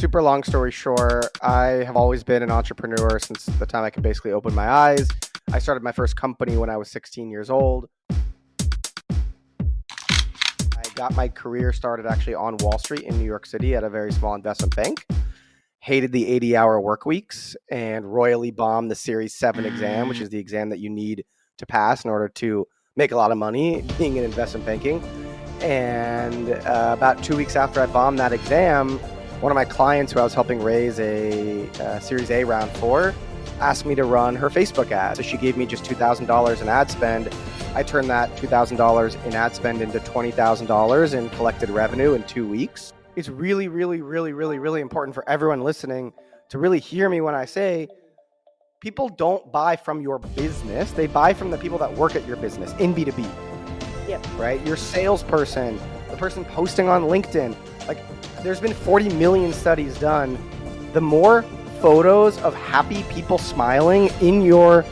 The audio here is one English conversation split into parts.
Super long story short, I have always been an entrepreneur since the time I could basically open my eyes. I started my first company when I was 16 years old. I got my career started actually on Wall Street in New York City at a very small investment bank. Hated the 80-hour work weeks and royally bombed the Series 7 exam, which is the exam that you need to pass in order to make a lot of money being in investment banking. And about 2 weeks after I bombed that exam, one of my clients who I was helping raise a Series A round for asked me to run her Facebook ad. So she gave me just $2,000 in ad spend. I turned that $2,000 in ad spend into $20,000 in collected revenue in 2 weeks. It's really, really, really, really, really important for everyone listening to really hear me when I say people don't buy from your business. They buy from the people that work at your business in B2B. Yep. Right? Your salesperson, the person posting on LinkedIn. Like, there's been 40 million studies done. The more photos of happy people smiling in your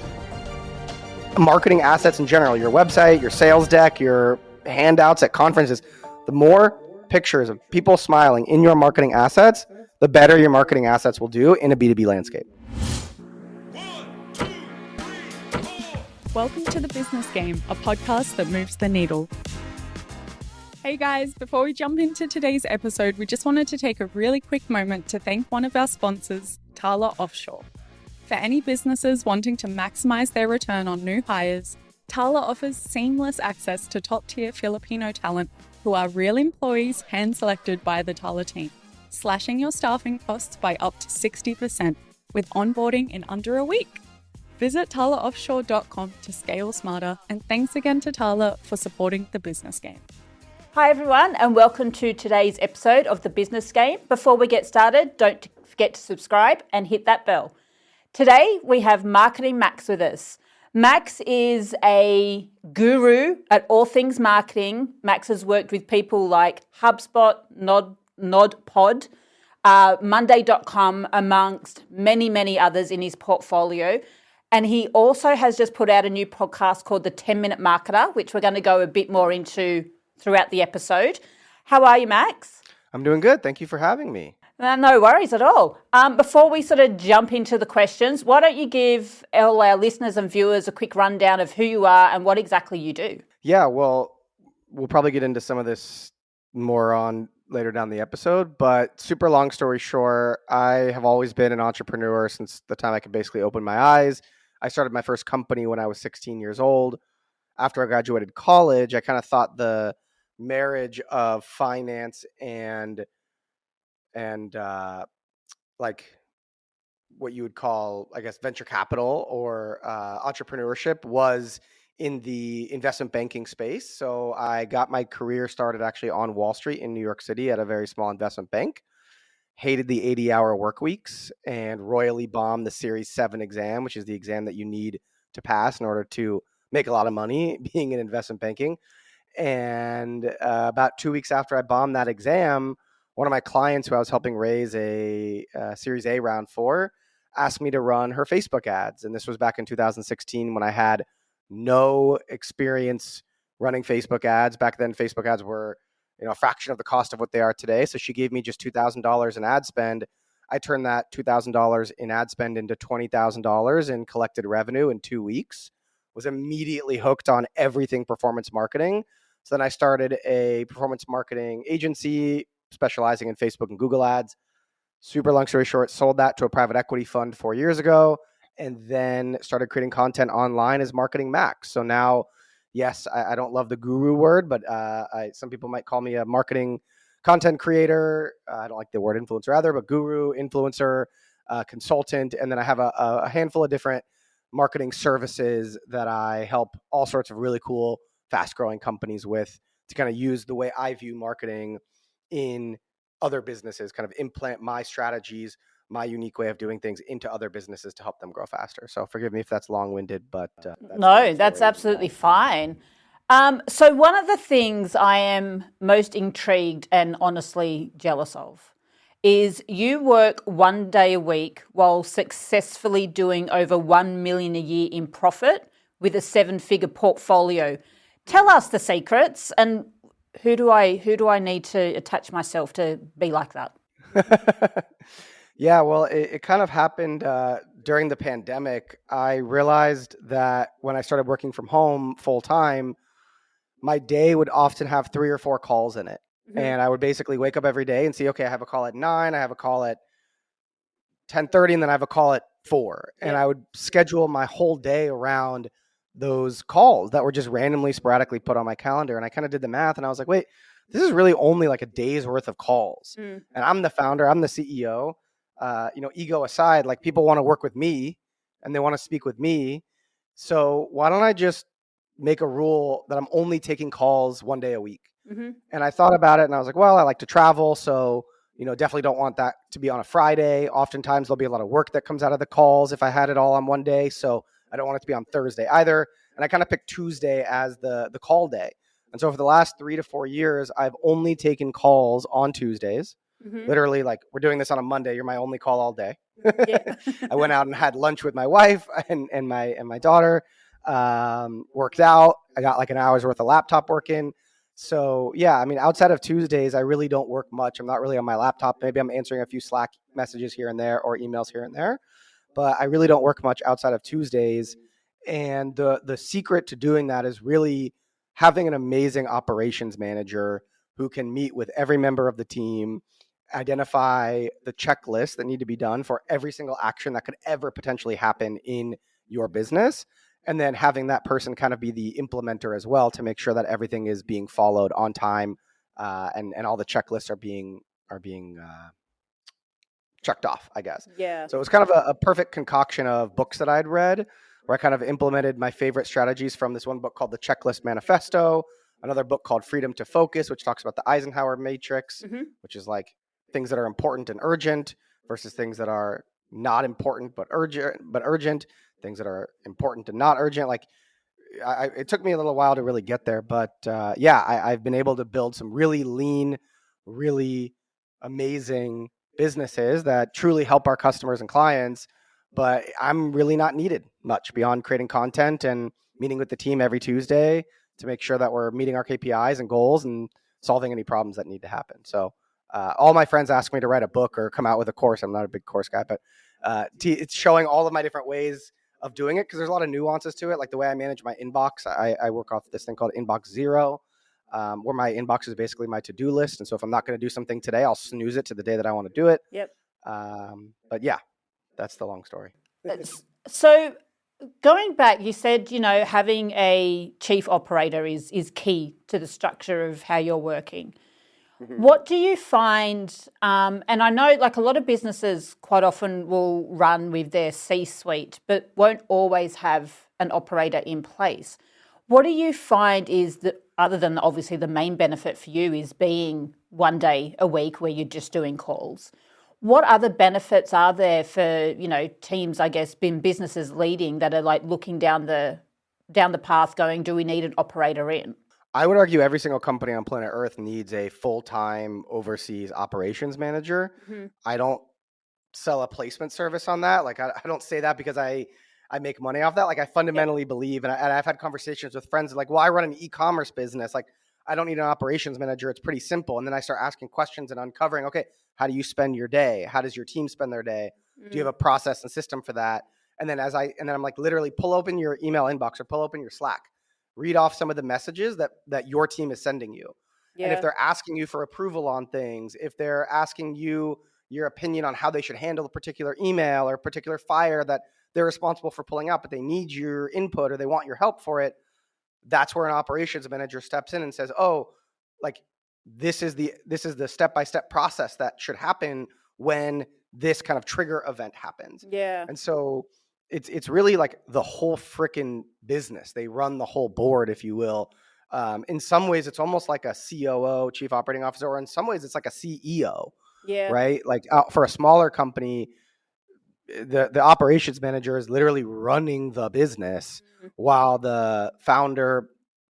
marketing assets in general, your website, your sales deck, your handouts at conferences, the more pictures of people smiling in your marketing assets, the better your marketing assets will do in a B2B landscape. Welcome to The Business Game, a podcast that moves the needle. Hey guys, before we jump into today's episode, we just wanted to take a really quick moment to thank one of our sponsors, Tala Offshore. For any businesses wanting to maximize their return on new hires, Tala offers seamless access to top-tier Filipino talent who are real employees hand-selected by the Tala team, slashing your staffing costs by up to 60% with onboarding in under a week. Visit talaoffshore.com to scale smarter, and thanks again to Tala for supporting The Business Game. Hi everyone, and welcome to today's episode of The Business Game. Before we get started, don't forget to subscribe and hit that bell. Today we have Marketing Max with us. Max is a guru at all things marketing. Max has worked with people like HubSpot, NodPod, Monday.com, amongst many, many others in his portfolio. And he also has just put out a new podcast called The 10-Minute Marketer, which we're going to go a bit more into throughout the episode. How are you, Max? I'm doing good. Thank you for having me. No worries at all. Before we sort of jump into the questions, why don't you give all our listeners and viewers a quick rundown of who you are and what exactly you do? Yeah, well, we'll probably get into some of this more on later down the episode, but super long story short, I have always been an entrepreneur since the time I could basically open my eyes. I started my first company when I was 16 years old. After I graduated college, I kind of thought the marriage of finance and like what you would call, I guess, venture capital or entrepreneurship was in the investment banking space. So I got my career started actually on Wall Street in New York City at a very small investment bank. Hated the 80-hour work weeks and royally bombed the Series 7 exam, which is the exam that you need to pass in order to make a lot of money being in investment banking. And about 2 weeks after I bombed that exam, one of my clients who I was helping raise a Series A round for asked me to run her Facebook ads. And this was back in 2016 when I had no experience running Facebook ads. Back then, Facebook ads were a fraction of the cost of what they are today. So she gave me just $2,000 in ad spend. I turned that $2,000 in ad spend into $20,000 in collected revenue in 2 weeks. Was immediately hooked on everything performance marketing. So then I started a performance marketing agency specializing in Facebook and Google ads. Super long story short, sold that to a private equity fund 4 years ago, and then started creating content online as Marketing Max. So now, yes, I don't love the guru word, but some people might call me a marketing content creator. I don't like the word influencer either, but guru, influencer, consultant. And then I have a handful of different marketing services that I help all sorts of really cool, fast-growing companies with to kind of use the way I view marketing in other businesses, kind of implant my strategies, my unique way of doing things into other businesses to help them grow faster. So forgive me if that's long-winded, but that's absolutely fine. So one of the things I am most intrigued and honestly jealous of is you work 1 day a week while successfully doing over 1 million a year in profit with a 7-figure portfolio. Tell us the secrets, and who do I need to attach myself to be like that? Yeah, well, it kind of happened during the pandemic. I realized that when I started working from home full time, my day would often have 3 or 4 calls in it. Hmm. And I would basically wake up every day and see, okay, I have a call at 9, I have a call at 10:30, and then I have a call at 4. And Yeah. I would schedule my whole day around those calls that were just randomly sporadically put on my calendar. And I kind of did the math and I was like, wait, this is really only like a day's worth of calls. Mm. And I'm the founder, I'm the CEO. Ego aside, like people want to work with me and they want to speak with me. So why don't I just make a rule that I'm only taking calls 1 day a week? Hmm. And I thought about it and I was like, well, I like to travel. So, definitely don't want that to be on a Friday. Oftentimes there'll be a lot of work that comes out of the calls if I had it all on one day. So I don't want it to be on Thursday either. And I kind of picked Tuesday as the call day. And so for the last 3 to 4 years, I've only taken calls on Tuesdays. Hmm. Literally, like we're doing this on a Monday. You're my only call all day. Yeah. I went out and had lunch with my wife and my daughter. Worked out. I got like an hour's worth of laptop work in. So yeah, I mean, outside of Tuesdays, I really don't work much. I'm not really on my laptop. Maybe I'm answering a few Slack messages here and there or emails here and there, but I really don't work much outside of Tuesdays. And the secret to doing that is really having an amazing operations manager who can meet with every member of the team, identify the checklists that need to be done for every single action that could ever potentially happen in your business, and then having that person kind of be the implementer as well to make sure that everything is being followed on time, and all the checklists are being checked off, I guess. Yeah. So it was kind of a perfect concoction of books that I'd read, where I kind of implemented my favorite strategies from this one book called The Checklist Manifesto, another book called Freedom to Focus, which talks about the Eisenhower Matrix, Hmm. which is like things that are important and urgent versus things that are not important but urgent, things that are important and not urgent. Like it took me a little while to really get there, but yeah, I've been able to build some really lean, really amazing businesses that truly help our customers and clients. But I'm really not needed much beyond creating content and meeting with the team every Tuesday to make sure that we're meeting our KPIs and goals and solving any problems that need to happen. So all my friends ask me to write a book or come out with a course. I'm not a big course guy, but it's showing all of my different ways of doing it because there's a lot of nuances to it. Like the way I manage my inbox, I work off this thing called Inbox Zero, where my inbox is basically my to-do list. And so if I'm not going to do something today, I'll snooze it to the day that I want to do it. Yep. But yeah, that's the long story. So going back, you said, having a chief operator is key to the structure of how you're working. What do you find? And I know like a lot of businesses quite often will run with their C-suite, but won't always have an operator in place. What do you find is that, other than obviously the main benefit for you is being 1 day a week where you're just doing calls? What other benefits are there for, teams, I guess, in businesses leading that are like looking down the path going, do we need an operator in? I would argue every single company on planet Earth needs a full-time overseas operations manager. Mm-hmm. I don't sell a placement service on that. Like I don't say that because I make money off that. Like I fundamentally believe, and I've had conversations with friends like, well, I run an e-commerce business. Like I don't need an operations manager. It's pretty simple. And then I start asking questions and uncovering, okay, how do you spend your day? How does your team spend their day? Do you have a process and system for that? And then I'm like, literally pull open your email inbox or pull open your Slack, read off some of the messages that your team is sending you. Yeah. And if they're asking you for approval on things, if they're asking you your opinion on how they should handle a particular email or a particular fire that they're responsible for pulling out, but they need your input or they want your help for it, that's where an operations manager steps in and says, oh, like this is the step-by-step process that should happen when this kind of trigger event happens. Yeah. And so it's really like the whole freaking business. They run the whole board, if you will. In some ways, it's almost like a COO, chief operating officer, or in some ways, it's like a CEO. Yeah. Right? Like for a smaller company, the operations manager is literally running the business while the founder,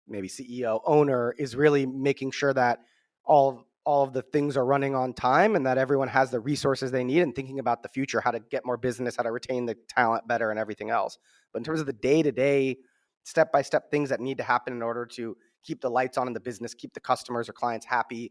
maybe CEO, owner is really making sure that all of the things are running on time and that everyone has the resources they need and thinking about the future, how to get more business, how to retain the talent better and everything else. But in terms of the day-to-day, step-by-step things that need to happen in order to keep the lights on in the business, keep the customers or clients happy,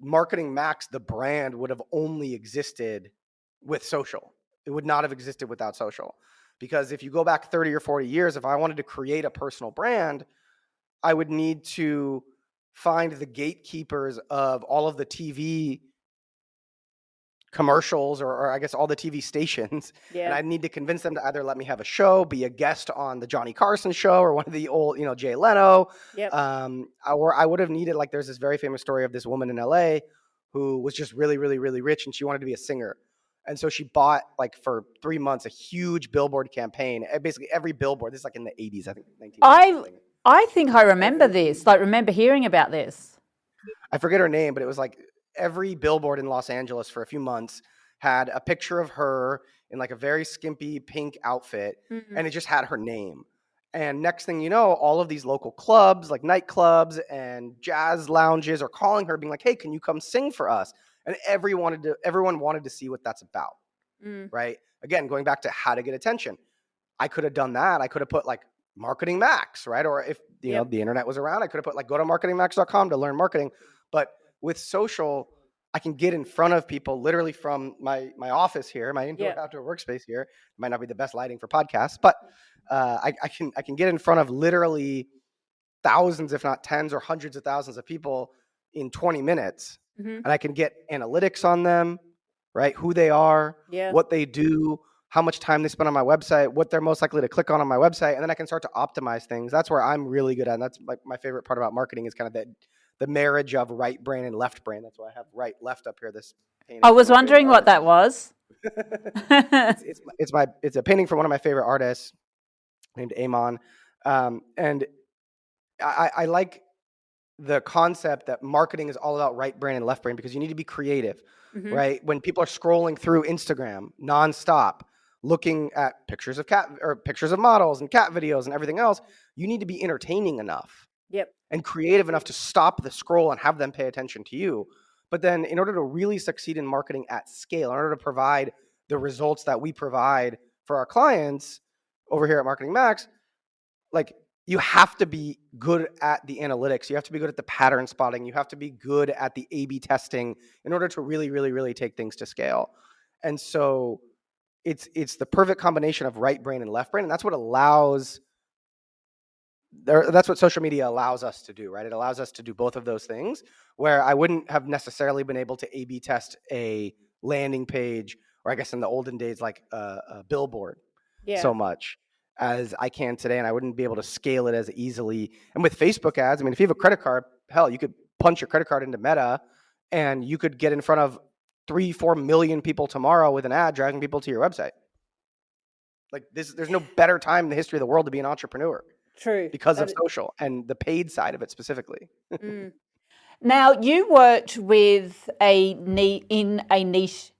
Marketing Max, the brand, would have only existed with social. It would not have existed without social. Because if you go back 30 or 40 years, if I wanted to create a personal brand, I would need to find the gatekeepers of all of the TV commercials, or I guess all the TV stations. And I'd need to convince them to either let me have a show, be a guest on the Johnny Carson show or one of the old, Jay Leno. Or I would have needed, like, there's this very famous story of this woman in LA who was just really, really, really rich, and she wanted to be a singer. And so she bought, like, for 3 months, a huge billboard campaign. Basically every billboard. This is like in the 80s, I think, 1980s. I think I remember this. Like, remember hearing about this. I forget her name, but it was like every billboard in Los Angeles for a few months had a picture of her in like a very skimpy pink outfit, and it just had her name. And next thing you know, all of these local clubs, like nightclubs and jazz lounges, are calling her, being like, "Hey, can you come sing for us?" And everyone wanted to see what that's about, right? Again, going back to how to get attention, I could have done that. I could have put like Marketing Max, right? Or if the internet was around, I could have put like, go to marketingmax.com to learn marketing. But with social, I can get in front of people literally from my office here, my indoor outdoor workspace here. It might not be the best lighting for podcasts, but I can get in front of literally thousands, if not tens or hundreds of thousands of people in 20 minutes. And I can get analytics on them, right? Who they are, what they do, how much time they spend on my website, what they're most likely to click on my website. And then I can start to optimize things. That's where I'm really good at. And that's like my favorite part about marketing, is kind of the marriage of right brain and left brain. That's why I have right, left up here. This painting. I was wondering what that was. It's a painting from one of my favorite artists named Amon. And I like the concept that marketing is all about right brain and left brain, because you need to be creative, right? When people are scrolling through Instagram nonstop, looking at pictures of cat or pictures of models and cat videos and everything else, you need to be entertaining enough and creative enough to stop the scroll and have them pay attention to you. But then in order to really succeed in marketing at scale, in order to provide the results that we provide for our clients over here at Marketing Max, like, you have to be good at the analytics. You have to be good at the pattern spotting. You have to be good at the A/B testing in order to really, really, really take things to scale. And so it's the perfect combination of right brain and left brain. And that's what social media allows us to do, right? It allows us to do both of those things, where I wouldn't have necessarily been able to A/B test a landing page, or I guess in the olden days, like a billboard so much as I can today. And I wouldn't be able to scale it as easily. And with Facebook ads, I mean, if you have a credit card, hell, you could punch your credit card into Meta and you could get in front of 3-4 million people tomorrow with an ad driving people to your website. Like, there's no better time in the history of the world to be an entrepreneur. True. Because of social and the paid side of it specifically. Now, you worked with in a niche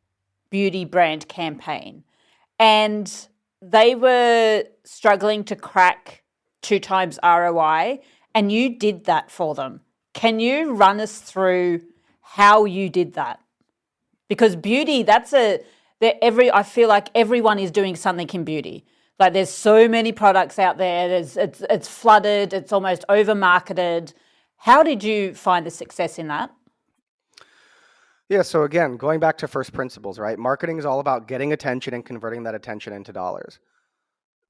beauty brand campaign, and they were struggling to crack 2 times ROI, and you did that for them. Can you run us through how you did that? Because beauty, I feel like everyone is doing something in beauty. Like, there's so many products out there. It's flooded. It's almost over marketed. How did you find the success in that? Yeah. So again, going back to first principles, right? Marketing is all about getting attention and converting that attention into dollars.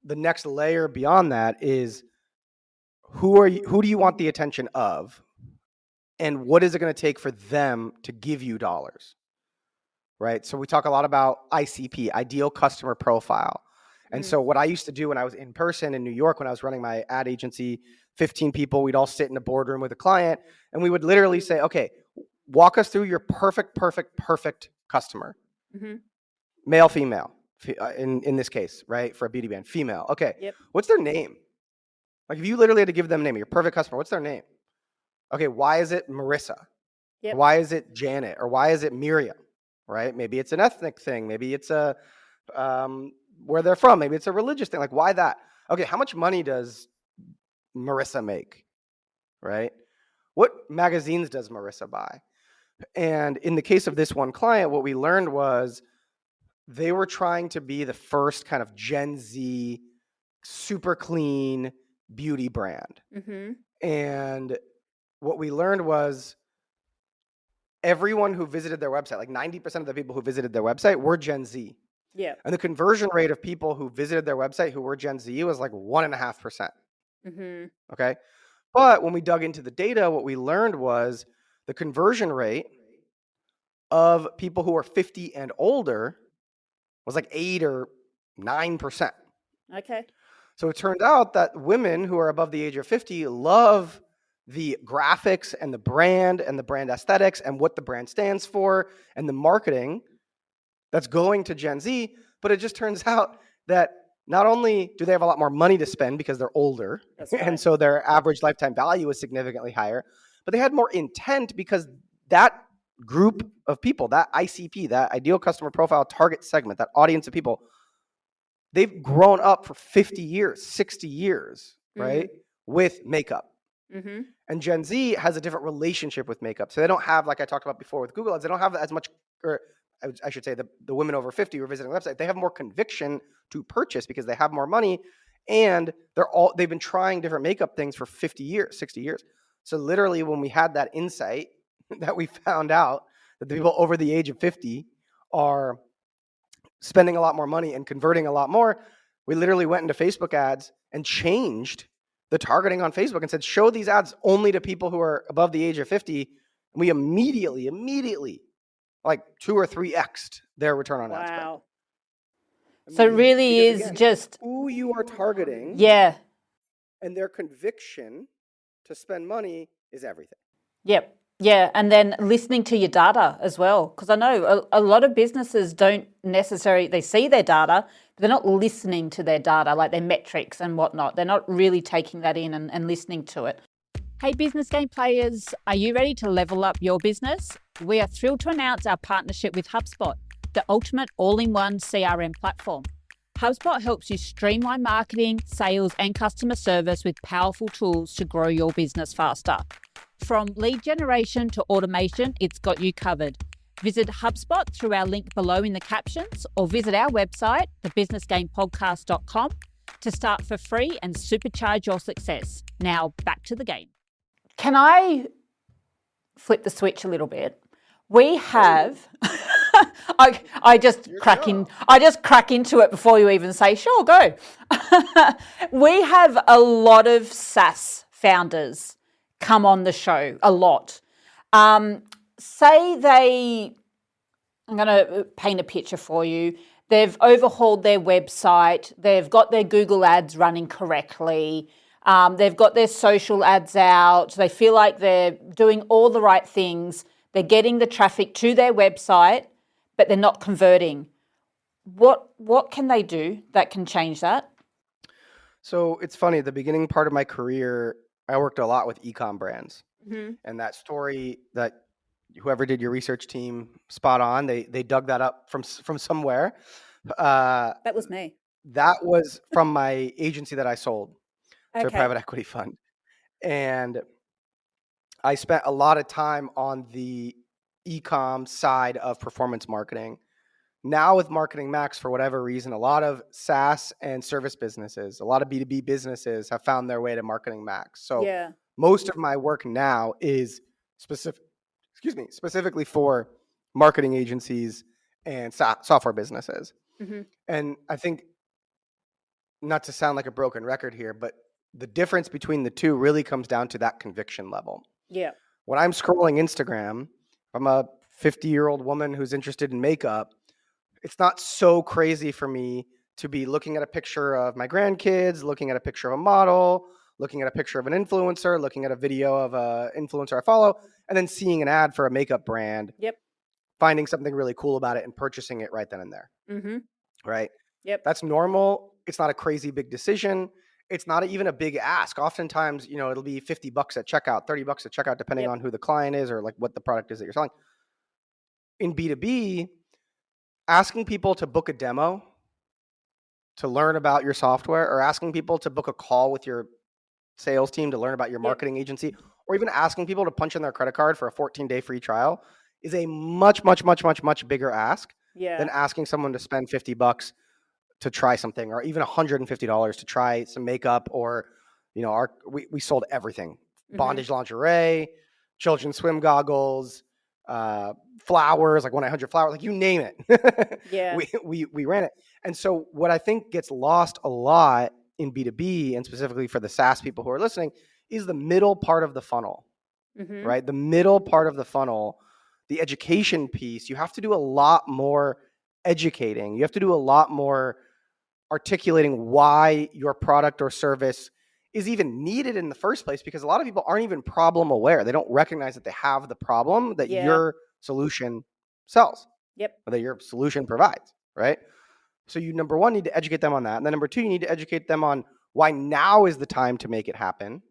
The next layer beyond that is, who do you want the attention of, and what is it going to take for them to give you dollars, right? So we talk a lot about ICP, ideal customer profile. And so what I used to do when I was in person in New York, when I was running my ad agency, 15 people, we'd all sit in a boardroom with a client, and we would literally say, okay, walk us through your perfect customer. Male, female, in this case, right? For a beauty brand, female. Okay. What's their name? Like, if you literally had to give them a name, your perfect customer, what's their name? Okay. Why is it Marissa? Why is it Janet? Or why is it Miriam? Right? Maybe it's an ethnic thing. Maybe it's where they're from. Maybe it's a religious thing. Like, why that? Okay, how much money does Marissa make? Right? What magazines does Marissa buy? And in the case of this one client, what we learned was they were trying to be the first kind of Gen Z, super clean beauty brand. And what we learned was everyone who visited their website, like 90% of the people who visited their website were Gen Z. Yeah. And the conversion rate of people who visited their website who were Gen Z was like 1.5%. Mm-hmm. Okay. But when we dug into the data, what we learned was the conversion rate of people who are 50 and older was like 8 or 9%. Okay. So it turned out that women who are above the age of 50 love the graphics and the brand aesthetics and what the brand stands for and the marketing that's going to Gen Z. But it just turns out that not only do they have a lot more money to spend because they're older, That's right. and so their average lifetime value is significantly higher, but they had more intent because that group of people, that ICP, that ideal customer profile target segment, that audience of people, they've grown up for 50 years, 60 years, right, with makeup. Mm-hmm. And Gen Z has a different relationship with makeup. So they don't have, like I talked about before with Google Ads, they don't have as much, or I should say the women over 50 who are visiting the website, they have more conviction to purchase because they have more money, and they've been trying different makeup things for 50 years, 60 years. So literally when we had that insight that we found out that the people over the age of 50 are spending a lot more money and converting a lot more, we literally went into Facebook ads and changed the targeting on Facebook and said, show these ads only to people who are above the age of 50. And we immediately, like 2 or 3x'd their return on ad spend. Wow. So it really is again, just who you are targeting, yeah. and their conviction to spend money is everything. Yep. Yeah. And then listening to your data as well. Because I know a lot of businesses don't necessarily, they see their data, but they're not listening to their data, like their metrics and whatnot. They're not really taking that in and listening to it. Hey, Business Game players, are you ready to level up your business? We are thrilled to announce our partnership with HubSpot, the ultimate all-in-one CRM platform. HubSpot helps you streamline marketing, sales, and customer service with powerful tools to grow your business faster. From lead generation to automation, it's got you covered. Visit HubSpot through our link below in the captions, or visit our website, thebusinessgamepodcast.com, to start for free and supercharge your success. Now, back to the game. Can I flip the switch a little bit? We have... I just crack into it before you even say, sure, go. We have a lot of SaaS founders come on the show, a lot. I'm going to paint a picture for you. They've overhauled their website. They've got their Google ads running correctly. They've got their social ads out. They feel like they're doing all the right things. They're getting the traffic to their website, but they're not converting. What can they do that can change that? So it's funny, the beginning part of my career, I worked a lot with e-com brands. Mm-hmm. And that story that whoever did your research team, spot on, they dug that up from somewhere. That was me. That was from my agency that I sold to a Okay. private equity fund. And I spent a lot of time on the e-com side of performance marketing. Now with Marketing Max, for whatever reason, a lot of SaaS and service businesses, a lot of B2B businesses have found their way to Marketing Max. So Yeah. most of my work now is specifically for marketing agencies and software businesses. Mm-hmm. And I think, not to sound like a broken record here, but the difference between the two really comes down to that conviction level. Yeah. When I'm scrolling Instagram, I'm a 50-year-old woman who's interested in makeup. It's not so crazy for me to be looking at a picture of my grandkids, looking at a picture of a model, looking at a picture of an influencer, looking at a video of an influencer I follow, and then seeing an ad for a makeup brand. Yep. Finding something really cool about it and purchasing it right then and there. Mm-hmm. Right? Yep. That's normal. It's not a crazy big decision. It's not even a big ask. Oftentimes, it'll be $50 at checkout, $30 at checkout, depending on who the client is or like what the product is that you're selling. In B2B, asking people to book a demo to learn about your software, or asking people to book a call with your sales team to learn about your marketing agency, or even asking people to punch in their credit card for a 14-day free trial is a much bigger ask than asking someone to spend $50 to try something, or even $150 to try some makeup, or we sold everything. Bondage lingerie, children's swim goggles, flowers, like 1-800-Flowers, like you name it. Yeah. We ran it. And so what I think gets lost a lot in B2B, and specifically for the SaaS people who are listening, is the middle part of the funnel, Mm-hmm. right? The middle part of the funnel, the education piece. You have to do a lot more educating. You have to do a lot more articulating why your product or service is even needed in the first place, because a lot of people aren't even problem aware. They don't recognize that they have the problem that Yeah. your solution sells, Yep. or that your solution provides, right? So you, number one, need to educate them on that. And then number two, you need to educate them on why now is the time to make it happen,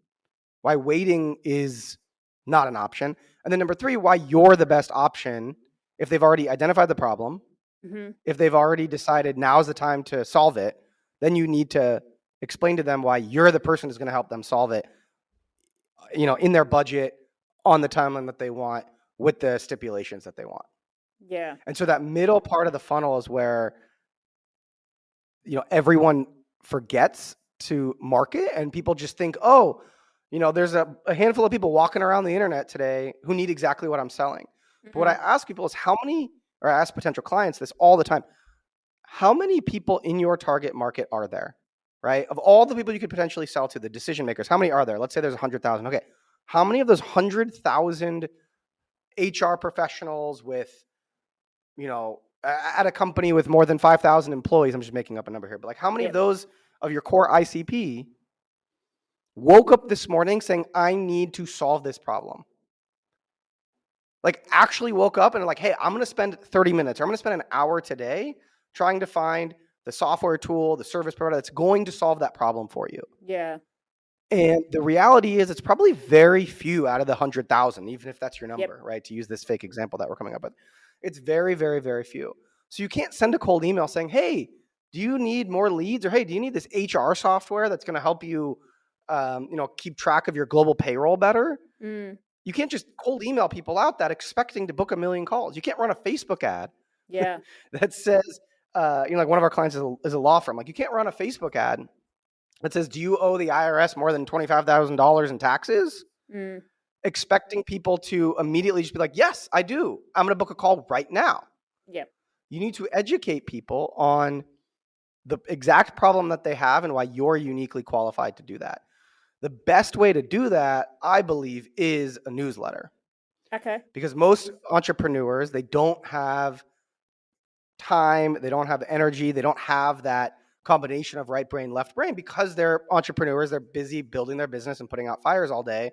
why waiting is not an option. And then number three, why you're the best option if they've already identified the problem. Mm-hmm. If they've already decided now's the time to solve it, then you need to explain to them why you're the person who's going to help them solve it, in their budget, on the timeline that they want, with the stipulations that they want. Yeah. And so that middle part of the funnel is where, everyone forgets to market, and people just think, oh, there's a handful of people walking around the internet today who need exactly what I'm selling. Mm-hmm. But what I ask people is I ask potential clients this all the time: how many people in your target market are there, right? Of all the people you could potentially sell to, the decision makers, how many are there? Let's say there's 100,000. Okay. How many of those 100,000 HR professionals with, at a company with more than 5,000 employees, I'm just making up a number here, but like how many of those of your core ICP woke up this morning saying, I need to solve this problem? Like actually woke up and like, hey, I'm going to spend 30 minutes or I'm going to spend an hour today trying to find the software tool, the service provider that's going to solve that problem for you. Yeah. And the reality is it's probably very few out of the 100,000, even if that's your number, right? To use this fake example that we're coming up with. It's very, very, very few. So you can't send a cold email saying, hey, do you need more leads? Or hey, do you need this HR software that's going to help you, keep track of your global payroll better? Mm. You can't just cold email people out that expecting to book 1 million calls. You can't run a Facebook ad that says, like one of our clients is a law firm. Like you can't run a Facebook ad that says, do you owe the IRS more than $25,000 in taxes? Mm. Expecting people to immediately just be like, yes, I do. I'm going to book a call right now. Yep. You need to educate people on the exact problem that they have and why you're uniquely qualified to do that. The best way to do that, I believe, is a newsletter. Okay. Because most entrepreneurs, they don't have time, they don't have energy, they don't have that combination of right brain, left brain, because they're entrepreneurs, they're busy building their business and putting out fires all day.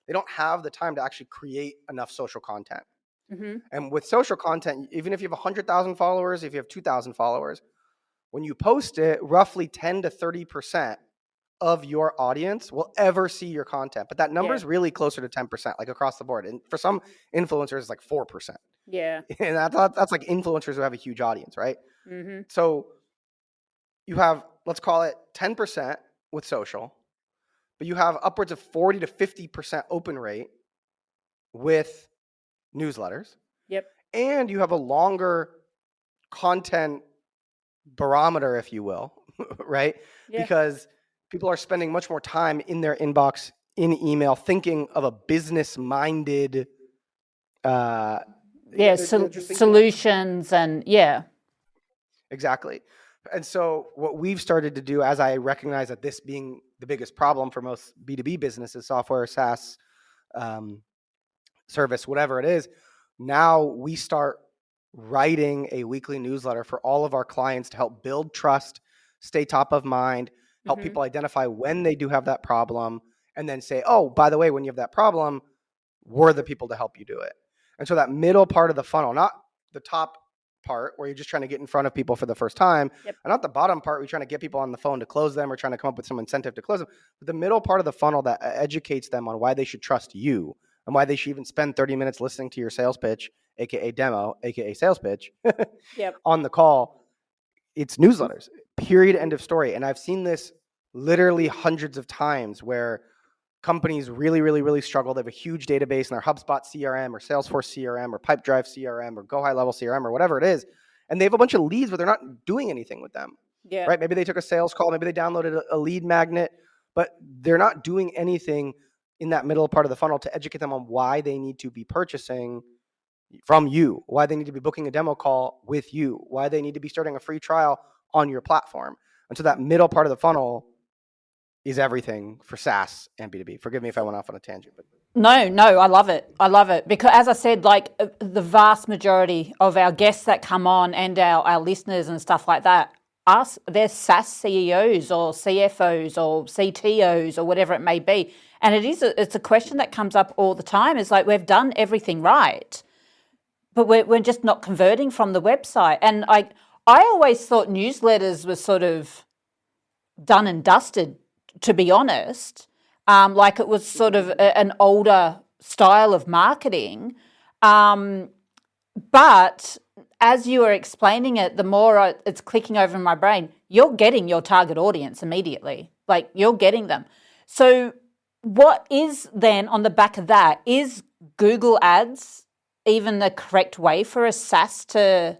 They don't have the time to actually create enough social content. Mm-hmm. And with social content, even if you have 100,000 followers, if you have 2,000 followers, when you post it, roughly 10 to 30% of your audience will ever see your content. But that number is really closer to 10%, like across the board. And for some influencers, it's like 4%. Yeah. And that's like influencers who have a huge audience, right? Mm-hmm. So you have, let's call it 10% with social, but you have upwards of 40 to 50% open rate with newsletters. Yep. And you have a longer content barometer, if you will, right? Yeah. Because people are spending much more time in their inbox, in email, thinking of a business-minded solutions and Exactly. And so what we've started to do, as I recognize that this being the biggest problem for most B2B businesses, software, SaaS, service, whatever it is, now we start writing a weekly newsletter for all of our clients to help build trust, stay top of mind, help people identify when they do have that problem, and then say, oh, by the way, when you have that problem, we're the people to help you do it. And so that middle part of the funnel, not the top part where you're just trying to get in front of people for the first time, and not the bottom part where you're trying to get people on the phone to close them or trying to come up with some incentive to close them, but the middle part of the funnel that educates them on why they should trust you and why they should even spend 30 minutes listening to your sales pitch, aka demo, aka sales pitch, on the call. It's newsletters, period, end of story. And I've seen this literally hundreds of times where companies really, really, really struggle. They have a huge database in their HubSpot CRM or Salesforce CRM or Pipedrive CRM or Go High Level CRM or whatever it is. And they have a bunch of leads, but they're not doing anything with them. Yeah. Right? Maybe they took a sales call. Maybe they downloaded a lead magnet, but they're not doing anything in that middle part of the funnel to educate them on why they need to be purchasing from you, why they need to be booking a demo call with you, why they need to be starting a free trial on your platform. And so that middle part of the funnel is everything for SaaS and B2B. Forgive me if I went off on a tangent, but No, I love it. I love it because, as I said, like the vast majority of our guests that come on and our listeners and stuff like that, they're SaaS CEOs or CFOs or CTOs or whatever it may be. And it's a question that comes up all the time. It's like, we've done everything right, but we're just not converting from the website. And I always thought newsletters were sort of done and dusted, to be honest. Like it was sort of an older style of marketing. But as you are explaining it, the more it's clicking over in my brain, you're getting your target audience immediately. Like, you're getting them. So what is then on the back of that? Is Google Ads even the correct way for a SaaS to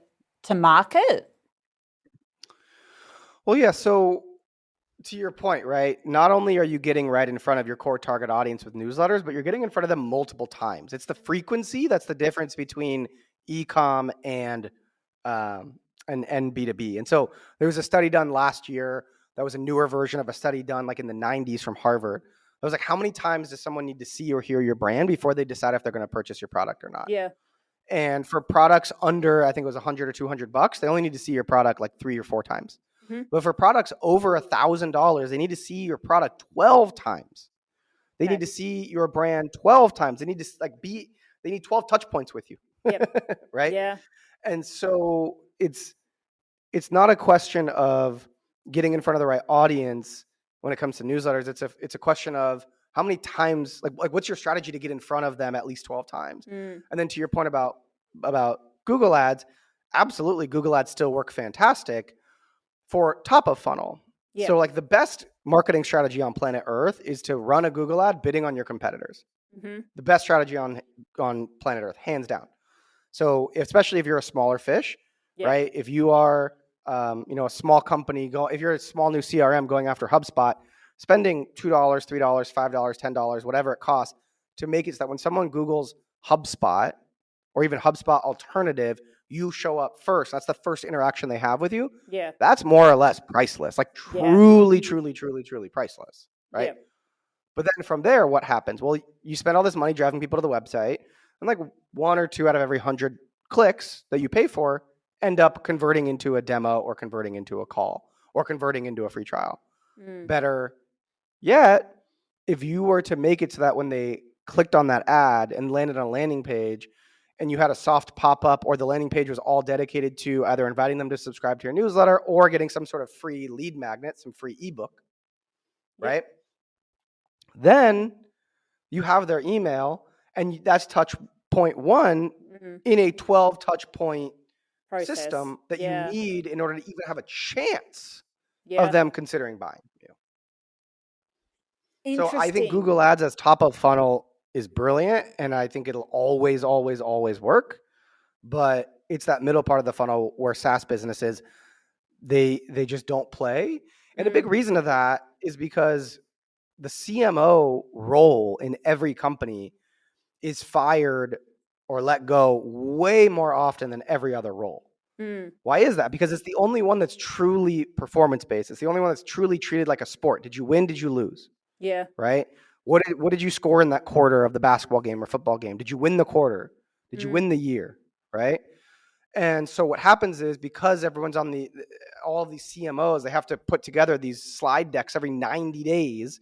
market? well, yeah. So to your point, right? Not only are you getting right in front of your core target audience with newsletters, but you're getting in front of them multiple times. It's the frequency that's the difference between e-com and B2B. And so there was a study done last year that was a newer version of a study done like in the 90s from Harvard. It was like, how many times does someone need to see or hear your brand before they decide if they're going to purchase your product or not? Yeah. And for products under, I think it was $100 or $200, they only need to see your product like 3 or 4 times. Mm-hmm. But for products over $1,000, they need to see your product 12 times. They need to see your brand 12 times. They need to they need 12 touch points with you. Yep. Right? Yeah. And so it's not a question of getting in front of the right audience when it comes to newsletters. It's a question of how many times, like what's your strategy to get in front of them at least 12 times? And then to your point about Google Ads, absolutely, Google Ads still work fantastic for top of funnel. Yeah. So like the best marketing strategy on planet Earth is to run a Google ad bidding on your competitors. Mm-hmm. The best strategy on planet Earth, hands down. So especially if you're a smaller fish, right? If you are a small company, if you're a small new CRM going after HubSpot, spending $2, $3, $5, $10, whatever it costs to make it so that when someone Googles HubSpot or even HubSpot alternative, you show up first. That's the first interaction they have with you. Yeah. That's more or less priceless, like truly priceless, right? Yeah. But then from there, what happens? Well, you spend all this money driving people to the website, and like 1 or 2 out of every 100 clicks that you pay for end up converting into a demo or converting into a call or converting into a free trial. Better yet, if you were to make it so that when they clicked on that ad and landed on a landing page, and you had a soft pop-up, or the landing page was all dedicated to either inviting them to subscribe to your newsletter or getting some sort of free lead magnet, some free ebook, right? Then you have their email, and that's touch point 1 in a 12 touch point system that you need in order to even have a chance of them considering buying you. So I think Google Ads as top of funnel is brilliant, and I think it'll always work. But it's that middle part of the funnel where SaaS businesses, they just don't play. And a big reason of that is because the CMO role in every company is fired or let go way more often than every other role. Why is that? Because it's the only one that's truly performance-based. It's the only one that's truly treated like a sport. Did you win? Did you lose? Yeah. Right? What did you score in that quarter of the basketball game or football game? Did you win the quarter? Did you win the year? Right? And so what happens is, because everyone's on all of these CMOs, they have to put together these slide decks every 90 days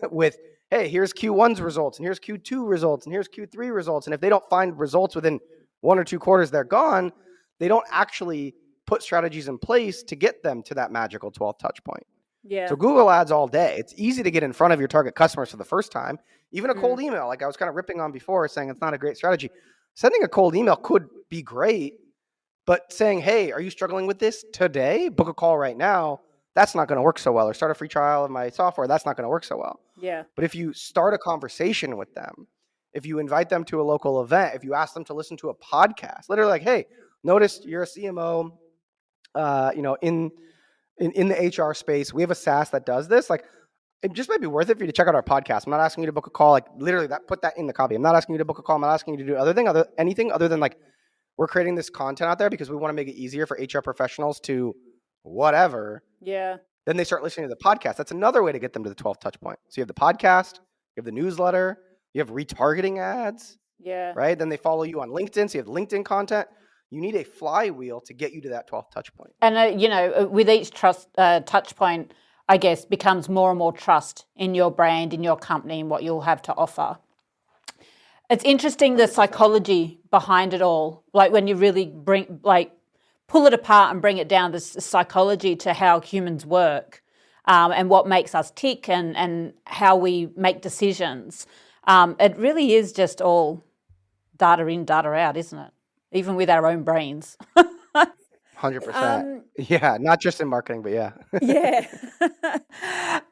with, hey, here's Q1's results, and here's Q2 results, and here's Q3 results. And if they don't find results within 1 or 2 quarters, they're gone. They don't actually put strategies in place to get them to that magical 12th touch point. Yeah. So Google Ads all day. It's easy to get in front of your target customers for the first time. Even a cold email, like I was kind of ripping on before, saying it's not a great strategy. Sending a cold email could be great, but saying, hey, are you struggling with this today? Book a call right now. That's not going to work so well. Or start a free trial of my software. That's not going to work so well. Yeah. But if you start a conversation with them, if you invite them to a local event, if you ask them to listen to a podcast, literally like, hey, notice you're a CMO, in the HR space, we have a SaaS that does this. Like, it just might be worth it for you to check out our podcast. I'm not asking you to book a call, like literally put that in the copy. I'm not asking you to book a call. I'm not asking you to do anything other than like, we're creating this content out there because we want to make it easier for HR professionals to whatever. Yeah. Then they start listening to the podcast. That's another way to get them to the 12th touch point. So you have the podcast, you have the newsletter, you have retargeting ads, Yeah. right? Then they follow you on LinkedIn. So you have LinkedIn content. You need a flywheel to get you to that 12th touch point. And, with each touch point, I guess, becomes more and more trust in your brand, in your company, and what you'll have to offer. It's interesting, the psychology behind it all. Like when you really pull it apart and bring it down, this psychology to how humans work, and what makes us tick and how we make decisions. It really is just all data in, data out, isn't it? Even with our own brains. 100%. Yeah, not just in marketing, but yeah. Yeah.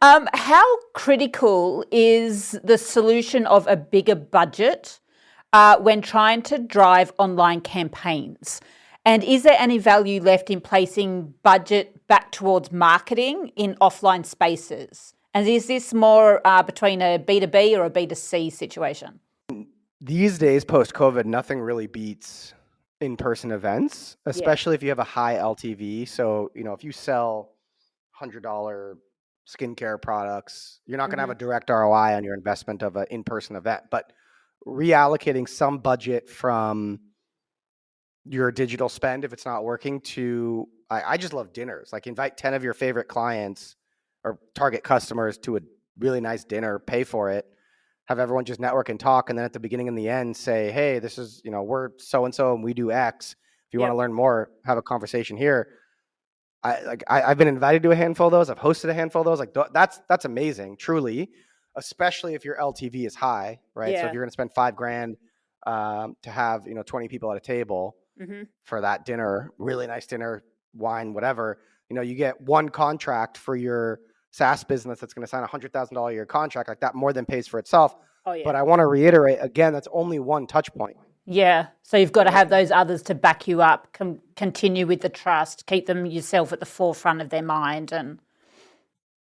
How critical is the solution of a bigger budget when trying to drive online campaigns? And is there any value left in placing budget back towards marketing in offline spaces? And is this more between a B2B or a B2C situation? These days, post-COVID, nothing really beats in-person events, especially if you have a high LTV. So, if you sell $100 skincare products, you're not going to have a direct ROI on your investment of an in-person event. But reallocating some budget from your digital spend, if it's not working, to I just love dinners. Like, invite 10 of your favorite clients or target customers to a really nice dinner, pay for it, have everyone just network and talk, and then at the beginning and the end say, hey, this is, we're so-and-so and we do X. If you want to learn more, have a conversation here. I've been invited to a handful of those. I've hosted a handful of those. Like, that's amazing, truly, especially if your LTV is high, right? So if you're going to spend $5,000 to have 20 people at a table for that dinner, really nice dinner, wine, whatever, you get one contract for your SaaS business that's going to sign $100,000 a year contract, like that more than pays for itself. Oh, yeah. But I want to reiterate again, that's only one touch point. Yeah. So you've got to have those others to back you up, continue with the trust, keep them yourself at the forefront of their mind. And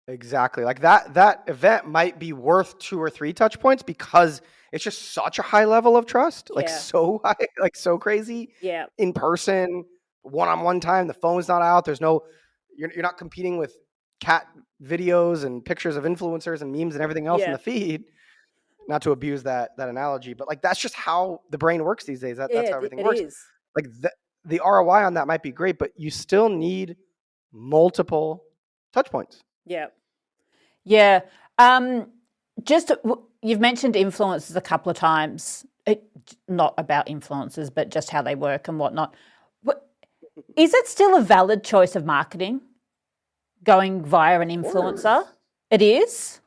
exactly. Like that event might be worth 2 or 3 touch points because it's just such a high level of trust, like so high, like so crazy. Yeah. In person, one-on-one time, the phone's not out. There's no, you're not competing with cat videos and pictures of influencers and memes and everything else in the feed. Not to abuse that analogy, but like that's just how the brain works these days. That's how everything works. Is. Like the ROI on that might be great, but you still need multiple touch points. Yeah. Yeah. You've mentioned influencers a couple of times. Not about influencers, but just how they work and whatnot. Is it still a valid choice of marketing, going via an influencer? It is.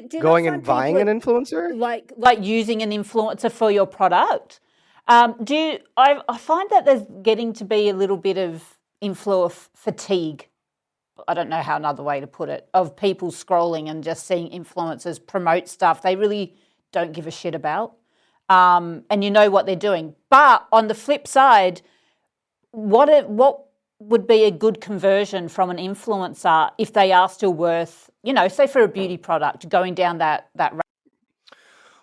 Do going and buying an influencer, like using an influencer for your product. I find that there's getting to be a little bit of influencer fatigue. I don't know how another way to put it, of people scrolling and just seeing influencers promote stuff they really don't give a shit about, and what they're doing. But on the flip side, what would be a good conversion from an influencer if they are still worth, say for a beauty product, going down that route?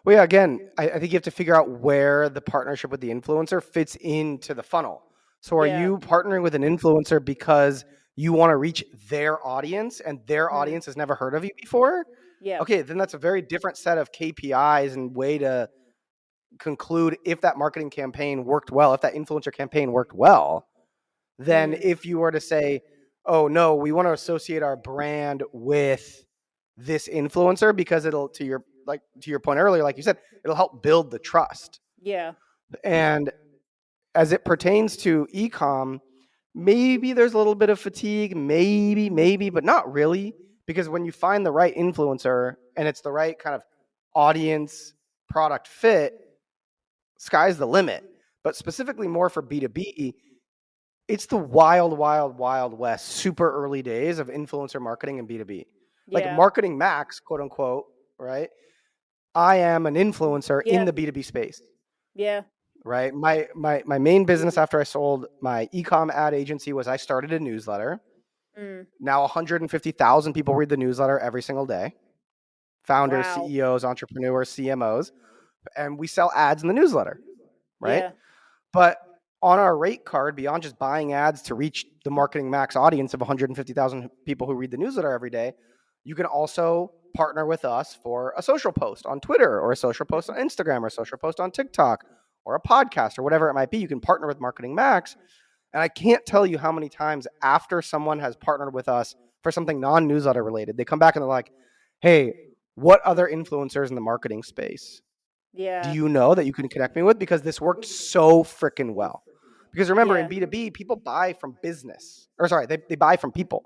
Well, yeah, again, I think you have to figure out where the partnership with the influencer fits into the funnel. So are you partnering with an influencer because you want to reach their audience and their audience has never heard of you before? Yeah. Okay, then that's a very different set of KPIs and way to conclude if that marketing campaign worked well, if that influencer campaign worked well. Then if you were to say, oh no, we want to associate our brand with this influencer because it'll, to your point earlier, like you said, it'll help build the trust. Yeah. And as it pertains to e-com, maybe there's a little bit of fatigue, maybe, but not really, because when you find the right influencer and it's the right kind of audience product fit, sky's the limit. But specifically more for B2B, it's the wild west, super early days of influencer marketing and B2B. Like marketing max, quote unquote, right? I am an influencer in the B2B space. Yeah. Right. My main business after I sold my e-com ad agency was I started a newsletter. Now 150,000 people read the newsletter every single day. Founders, Wow. CEOs, entrepreneurs, CMOs, and we sell ads in the newsletter, right? Yeah. But on our rate card, beyond just buying ads to reach the Marketing Max audience of 150,000 people who read the newsletter every day, you can also partner with us for a social post on Twitter, or a social post on Instagram, or a social post on TikTok, or a podcast, or whatever it might be. You can partner with Marketing Max. And I can't tell you how many times after someone has partnered with us for something non-newsletter related, they come back and they're like, hey, what other influencers in the marketing space do Yeah. you know that you can connect me with? Because this worked so freaking well. Because remember, in Yeah. B2B, people buy from business. Or sorry, they buy from people.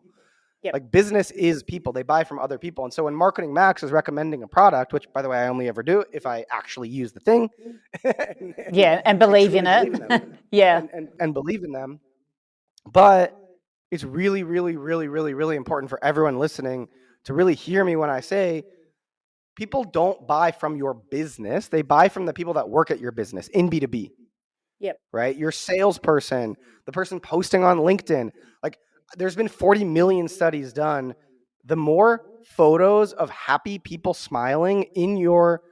Yep. Like, business is people. They buy from other people. And so when Marketing Max is recommending a product, which, by the way, I only ever do if I actually use the thing. And believe in truly it. believe in them. Yeah. And believe in them. But it's really, really, really, really, really important for everyone listening to really hear me when I say people don't buy from your business. They buy from the people that work at your business in B2B, Yep. right? Your salesperson, the person posting on LinkedIn. Like, there's been 40 million studies done. The more photos of happy people smiling in your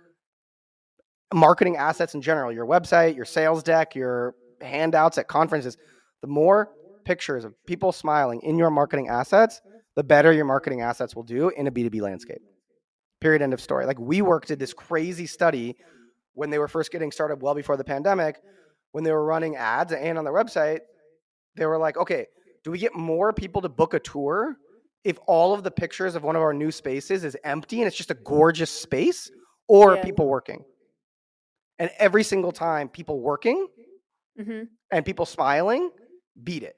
marketing assets in general, your website, your sales deck, your handouts at conferences, the more pictures of people smiling in your marketing assets, the better your marketing assets will do in a B2B landscape. Period. End of story. Like, WeWork did this crazy study when they were first getting started, well before the pandemic, when they were running ads and on their website. They were like, okay, do we get more people to book a tour if all of the pictures of one of our new spaces is empty and it's just a gorgeous space, or Yeah. people working? And every single time, people working Mm-hmm. and people smiling beat it.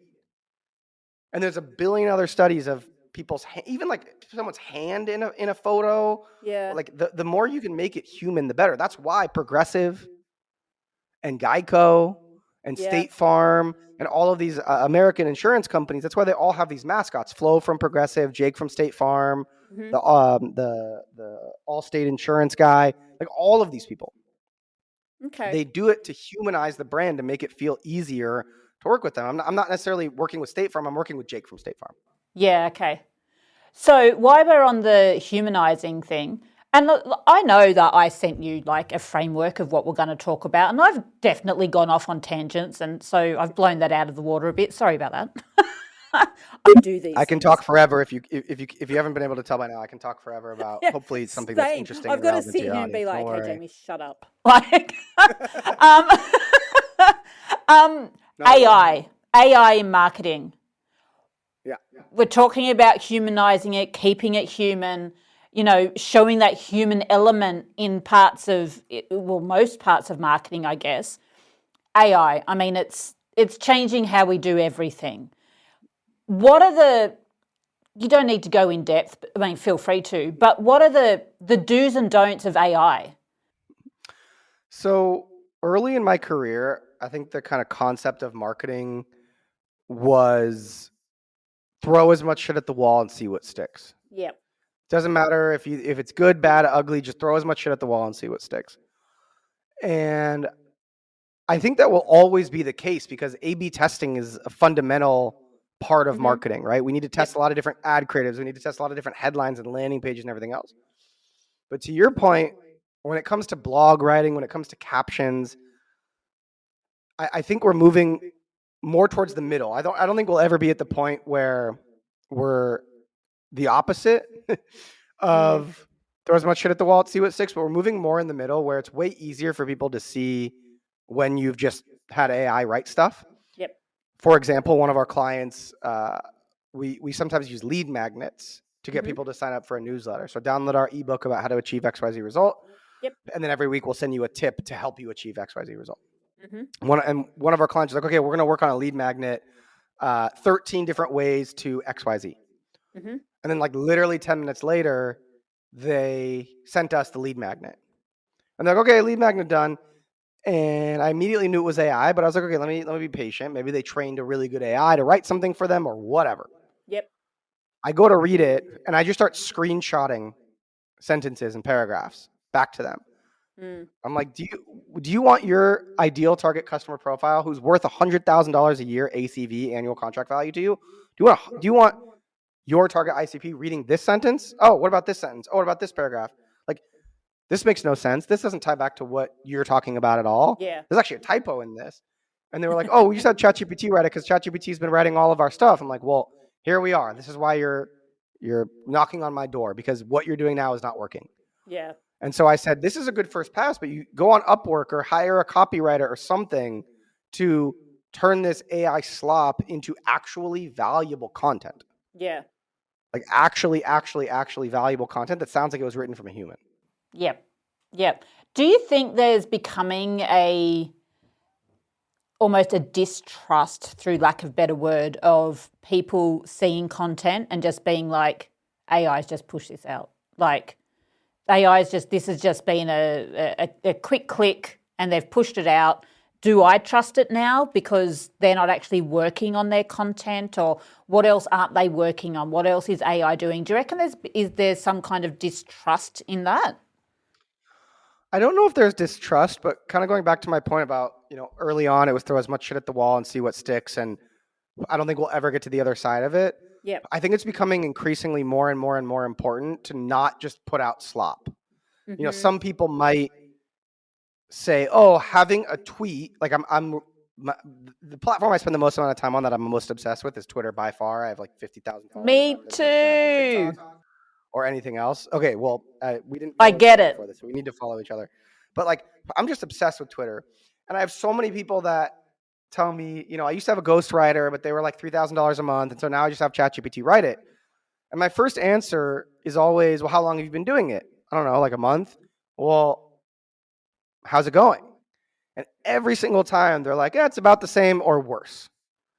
And there's a billion other studies of people's, even like someone's hand in a photo. Yeah. Like, the more you can make it human, the better. That's why Progressive and Geico and Yeah. State Farm and all of these American insurance companies, that's why they all have these mascots. Flo from Progressive, Jake from State Farm, Mm-hmm. the Allstate insurance guy, like all of these people. Okay. They do it to humanize the brand, to make it feel easier to work with them. I'm not necessarily working with State Farm. I'm working with Jake from State Farm. Yeah. Okay. So while we're on the humanizing thing, and I know that I sent you like a framework of what we're going to talk about, and I've definitely gone off on tangents, and so I've blown that out of the water a bit. Sorry about that. I do these. I can talk forever if you haven't been able to tell by now. I can talk forever about hopefully something that's Same. interesting. I've and got to relevant sit to your here and be audience. like, Don't "Hey, worry. Jamie, shut up." Like, No, AI in marketing. Yeah. We're talking about humanizing it, keeping it human, showing that human element in parts of, most parts of marketing, I guess. AI, I mean, it's changing how we do everything. What are you don't need to go in depth, I mean, feel free to, but what are the do's and don'ts of AI? So early in my career, I think the kind of concept of marketing was throw as much shit at the wall and see what sticks. Yep. Doesn't matter if it's good, bad, ugly, just throw as much shit at the wall and see what sticks. And I think that will always be the case, because A/B testing is a fundamental part of marketing, right? We need to test a lot of different ad creatives. We need to test a lot of different headlines and landing pages and everything else. But to your point, when it comes to blog writing, when it comes to captions, I think we're moving more towards the middle. I don't think we'll ever be at the point where we're the opposite of throw as much shit at the wall to see what sticks, but we're moving more in the middle, where it's way easier for people to see when you've just had AI write stuff. Yep. For example, one of our clients, we sometimes use lead magnets to get people to sign up for a newsletter. So download our ebook about how to achieve XYZ result. Yep. And then every week we'll send you a tip to help you achieve XYZ result. One of our clients is like, okay, we're going to work on a lead magnet, 13 different ways to XYZ. And then like literally 10 minutes later, they sent us the lead magnet. And they're like, okay, lead magnet done. And I immediately knew it was AI, but I was like, okay, let me be patient. Maybe they trained a really good AI to write something for them or whatever. Yep. I go to read it and I just start screenshotting sentences and paragraphs back to them. I'm like, do you want your ideal target customer profile, who's worth $100,000 a year ACV, annual contract value, to you? Do you want your target ICP reading this sentence. Oh, what about this sentence? Oh, what about this paragraph? Like, this makes no sense. This doesn't tie back to what you're talking about at all. Yeah. There's actually a typo in this. And they were like, oh, we just had ChatGPT write it because ChatGPT's been writing all of our stuff. I'm like, well, here we are. This is why you're knocking on my door, because what you're doing now is not working. Yeah. And so I said, this is a good first pass, but you go on Upwork or hire a copywriter or something to turn this AI slop into actually valuable content. Yeah. Like actually valuable content that sounds like it was written from a human. Yep. Yep. Do you think there's becoming almost a distrust, through lack of better word, of people seeing content and just being like, AI's just pushed this out? Like, this has just been a quick click and they've pushed it out. Do I trust it now because they're not actually working on their content, or what else aren't they working on? What else is AI doing? Do you reckon there's some kind of distrust in that? I don't know if there's distrust, but kind of going back to my point about, early on, it was throw as much shit at the wall and see what sticks. And I don't think we'll ever get to the other side of it. Yep. I think it's becoming increasingly more and more and more important to not just put out slop. Mm-hmm. Some people might say, oh, having a tweet, like the platform I spend the most amount of time on that I'm most obsessed with is Twitter by far. I have like 50,000 followers. Me too. Or anything else. Okay, well, we didn't. I get it. Before this, so we need to follow each other. But like, I'm just obsessed with Twitter, and I have so many people that tell me, I used to have a ghostwriter, but they were like $3,000 a month, and so now I just have ChatGPT write it. And my first answer is always, well, how long have you been doing it? I don't know, like a month. Well, how's it going? And every single time they're like, yeah, it's about the same or worse.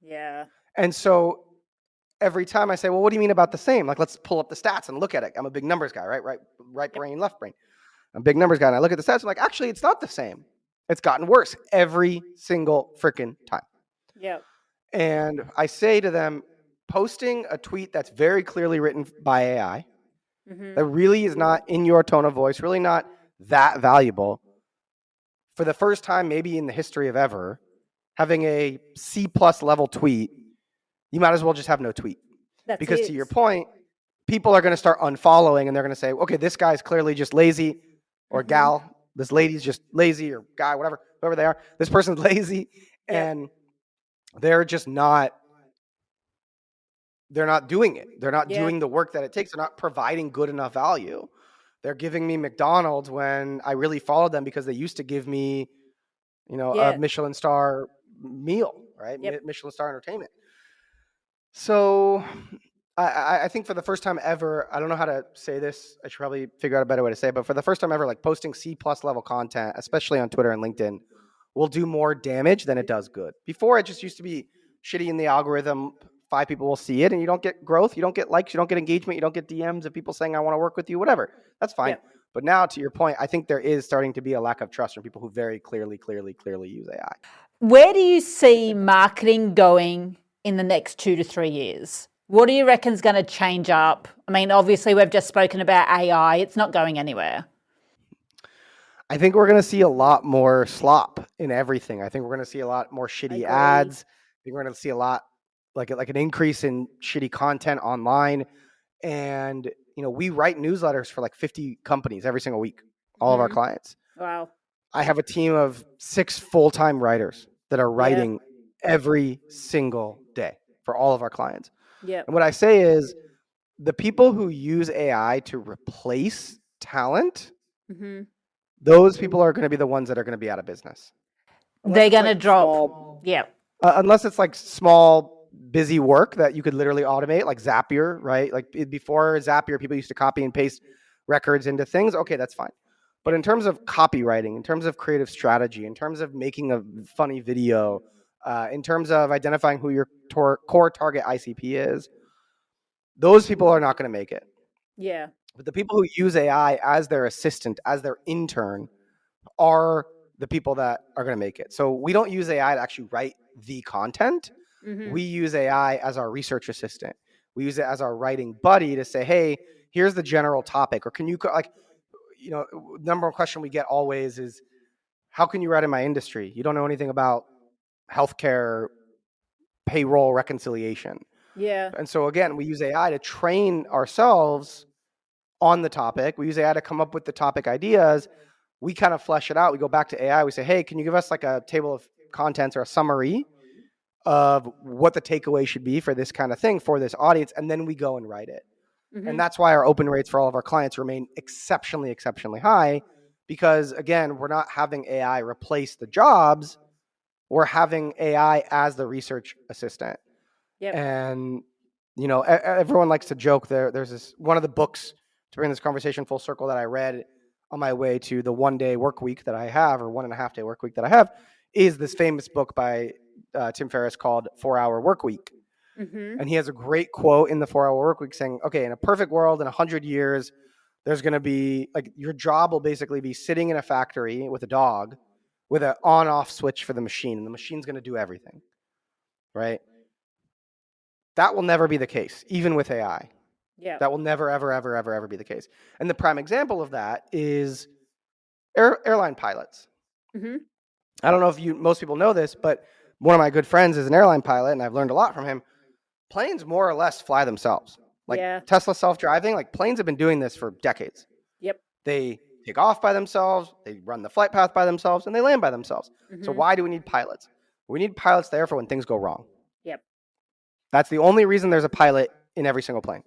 Yeah. And so every time I say, well, what do you mean about the same? Like, let's pull up the stats and look at it. I'm a big numbers guy, right brain, left brain. I'm a big numbers guy, and I look at the stats. I'm like, actually, it's not the same. It's gotten worse every single freaking time. Yep. And I say to them, posting a tweet that's very clearly written by AI, that really is not in your tone of voice, really not that valuable, for the first time maybe in the history of ever, having a C+ level tweet, you might as well just have no tweet. Because to your point, people are going to start unfollowing, and they're going to say, okay, this guy's clearly just lazy, or gal, this lady's just lazy, or guy, whoever they are, this person's lazy, and they're just not doing it. They're not doing the work that it takes. They're not providing good enough value. They're giving me McDonald's when I really followed them because they used to give me, a Michelin star meal, right? Michelin star entertainment. So I think for the first time ever, I don't know how to say this. I should probably figure out a better way to say it. But for the first time ever, like posting C+ level content, especially on Twitter and LinkedIn, will do more damage than it does good. Before, it just used to be shitty in the algorithm. 5 people will see it, and you don't get growth. You don't get likes. You don't get engagement. You don't get DMs of people saying, I want to work with you, whatever. That's fine. Yeah. But now, to your point, I think there is starting to be a lack of trust from people who very clearly use AI. Where do you see marketing going in the next 2 to 3 years? What do you reckon is going to change up? I mean, obviously, we've just spoken about AI. It's not going anywhere. I think we're going to see a lot more slop in everything. I think we're going to see a lot more shitty ads. I think we're going to see a lot like an increase in shitty content online. And, we write newsletters for like 50 companies every single week, all of our clients. Wow. I have a team of 6 full-time writers that are writing every single day for all of our clients. Yeah. And what I say is the people who use AI to replace talent, those people are going to be the ones that are going to be out of business. They're going to drop. Unless it's like small, busy work that you could literally automate, like Zapier, right? Like before Zapier, people used to copy and paste records into things. Okay, that's fine. But in terms of copywriting, in terms of creative strategy, in terms of making a funny video, in terms of identifying who your core target ICP is, those people are not going to make it. Yeah. But the people who use AI as their assistant, as their intern, are the people that are going to make it. So we don't use AI to actually write the content. We use AI as our research assistant. We use it as our writing buddy to say, hey, here's the general topic. Or can you, number one question we get always is, how can you write in my industry? You don't know anything about healthcare, payroll reconciliation. Yeah. And so again, we use AI to train ourselves on the topic. We use AI to come up with the topic ideas. We kind of flesh it out. We go back to AI. We say, hey, can you give us like a table of contents or a summary of what the takeaway should be for this kind of thing for this audience? And then we go and write it. And that's why our open rates for all of our clients remain exceptionally, exceptionally high, because again, we're not having AI replace the jobs. We're having AI as the research assistant. Yep. And, you know, everyone likes to joke there's this, one of the books to bring this conversation full circle that I read on my way to the 1 day work week that I have, or 1.5 day work week that I have, is this famous book by Tim Ferriss called 4 Hour Work Week. And he has a great quote in the 4 Hour Work Week saying, okay, in a perfect world, in 100 years, there's going to be like your job will basically be sitting in a factory with a dog with an on off switch for the machine, and the machine's going to do everything. Right. That will never be the case, even with AI. Yeah. That will never, ever, ever, ever, ever be the case. And the prime example of that is airline pilots. I don't know if most people know this, but one of my good friends is an airline pilot, and I've learned a lot from him. Planes more or less fly themselves. Like Tesla self-driving, like planes have been doing this for decades. Yep. They take off by themselves, they run the flight path by themselves, and they land by themselves. So why do we need pilots? We need pilots there for when things go wrong. Yep. That's the only reason there's a pilot in every single plane.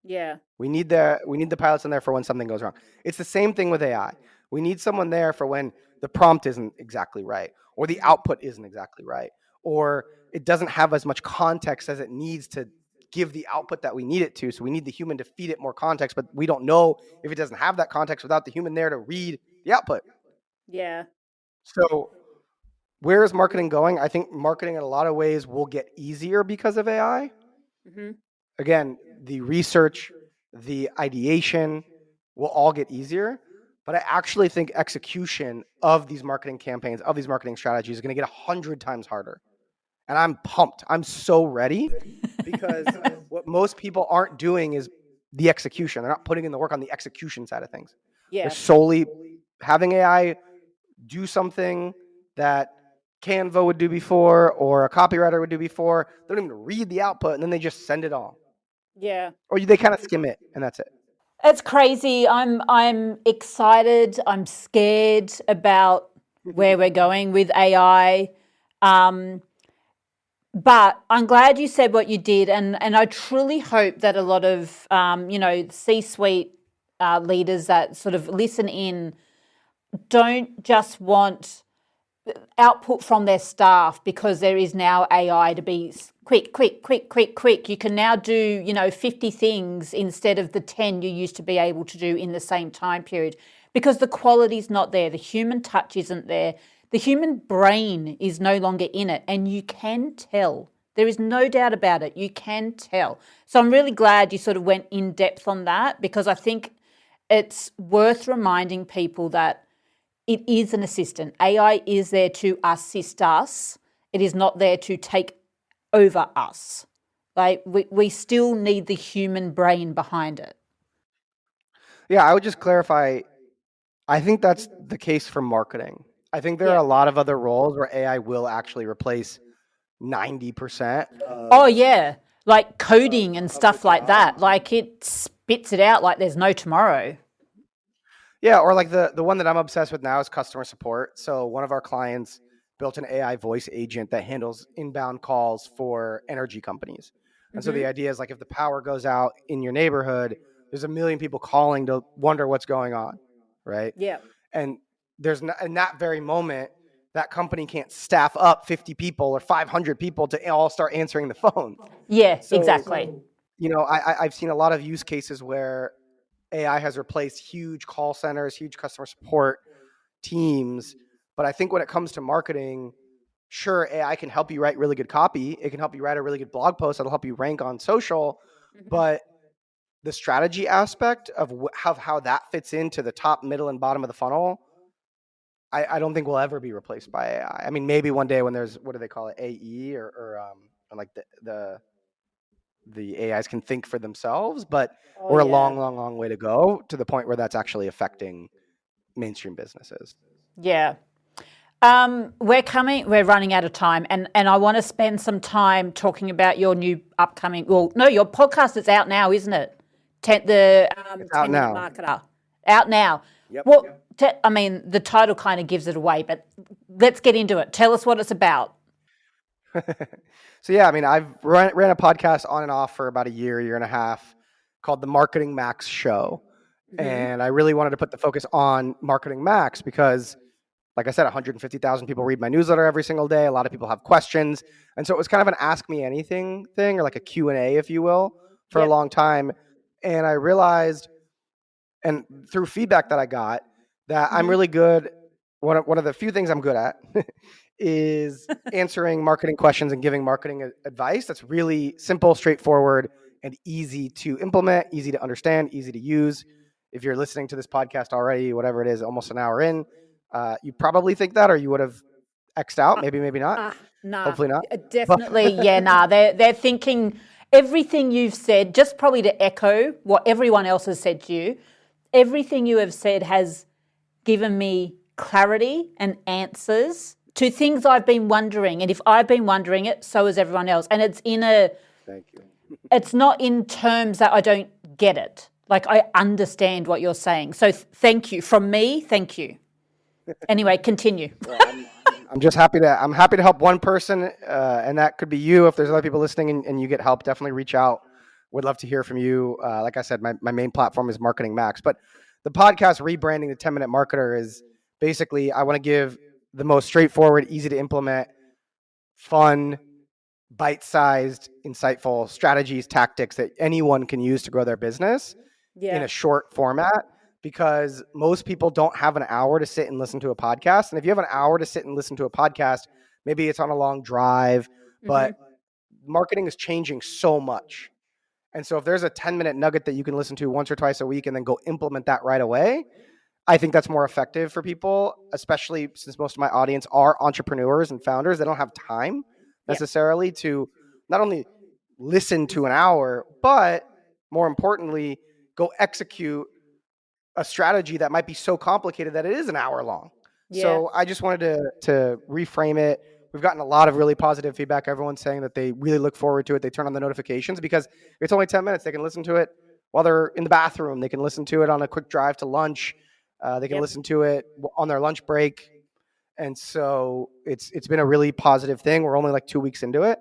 Yeah. We need the pilots in there for when something goes wrong. It's the same thing with AI. We need someone there for when the prompt isn't exactly right, or the output isn't exactly right, or it doesn't have as much context as it needs to give the output that we need it to. So we need the human to feed it more context, but we don't know if it doesn't have that context without the human there to read the output. Yeah. So where is marketing going? I think marketing in a lot of ways will get easier because of AI. Again, the research, the ideation will all get easier. But I actually think execution of these marketing campaigns, of these marketing strategies is going to get 100 times harder. And I'm pumped. I'm so ready because what most people aren't doing is the execution. They're not putting in the work on the execution side of things. Yeah. They're solely having AI do something that Canva would do before or a copywriter would do before. They don't even read the output, and then they just send it on. Yeah. Or they kind of skim it, and that's it. It's crazy. I'm excited. I'm scared about where we're going with AI. But I'm glad you said what you did, and I truly hope that a lot of C-suite leaders that sort of listen in don't just want output from their staff because there is now AI to be quick. You can now do 50 things instead of the 10 you used to be able to do in the same time period because the quality's not there, the human touch isn't there. The human brain is no longer in it, and you can tell. There is no doubt about it. You can tell. So I'm really glad you sort of went in depth on that because I think it's worth reminding people that it is an assistant. AI is there to assist us. It is not there to take over us. Like we still need the human brain behind it. Yeah, I would just clarify. I think that's the case for marketing. I think there are a lot of other roles where AI will actually replace 90%. Oh, yeah. Like coding and stuff like that. Like it spits it out like there's no tomorrow. Yeah, or like the one that I'm obsessed with now is customer support. So one of our clients built an AI voice agent that handles inbound calls for energy companies. And so the idea is like if the power goes out in your neighborhood, there's a million people calling to wonder what's going on, right? Yeah. And there's not, in that very moment, that company can't staff up 50 people or 500 people to all start answering the phone. Yeah, exactly. I've seen a lot of use cases where AI has replaced huge call centers, huge customer support teams. But I think when it comes to marketing, sure, AI can help you write really good copy. It can help you write a really good blog post that'll help you rank on social. But the strategy aspect of how that fits into the top, middle, and bottom of the funnel, I don't think will ever be replaced by AI. I mean, maybe one day when there's, what do they call it, AE or like the AIs can think for themselves, but we're a long way to go to the point where that's actually affecting mainstream businesses. Yeah. We're running out of time, and I want to spend some time talking about your new upcoming. Well, no, your podcast is out now, isn't it? The It's out 10-minute now. marketer out now. Yep. Well, I mean, the title kind of gives it away, but let's get into it. Tell us what it's about. So yeah, I mean, I've ran a podcast on and off for about a year and a half called the Marketing Max Show. And I really wanted to put the focus on Marketing Max because, like I said, 150,000 people read my newsletter every single day. A lot of people have questions. And so it was kind of an ask me anything thing, or like a Q&A, if you will, for a long time. And I realized, and through feedback that I got, that I'm really good. One of the few things I'm good at is answering marketing questions and giving marketing advice that's really simple, straightforward, and easy to implement, easy to understand, easy to use. If you're listening to this podcast already, whatever it is, almost an hour in, you probably think that, or you would have X'd out. Maybe not. Nah, Hopefully not. definitely, They're thinking everything you've said, just probably to echo what everyone else has said to you. Everything you have said has given me clarity and answers to things I've been wondering. And if I've been wondering it, so has everyone else. And it's Thank you. it's not in terms that I don't get it. Like, I understand what you're saying. So thank you. From me, thank you. Anyway, continue. I'm happy to help one person, and that could be you. If there's other people listening and you get help, definitely reach out. Would love to hear from you. Like I said, my main platform is Marketing Max, but the podcast rebranding the 10-minute marketer is basically, I want to give the most straightforward, easy to implement, fun, bite-sized, insightful strategies, tactics that anyone can use to grow their business in a short format, because most people don't have an hour to sit and listen to a podcast. And if you have an hour to sit and listen to a podcast, maybe it's on a long drive, but marketing is changing so much. And so if there's a 10-minute nugget that you can listen to once or twice a week and then go implement that right away, I think that's more effective for people, especially since most of my audience are entrepreneurs and founders. They don't have time necessarily to not only listen to an hour, but more importantly, go execute a strategy that might be so complicated that it is an hour long. So I just wanted to reframe it. We've gotten a lot of really positive feedback. Everyone's saying that they really look forward to it. They turn on the notifications because it's only 10 minutes. They can listen to it while they're in the bathroom. They can listen to it on a quick drive to lunch. They can listen to it on their lunch break. And so it's been a really positive thing. We're only like 2 weeks into it,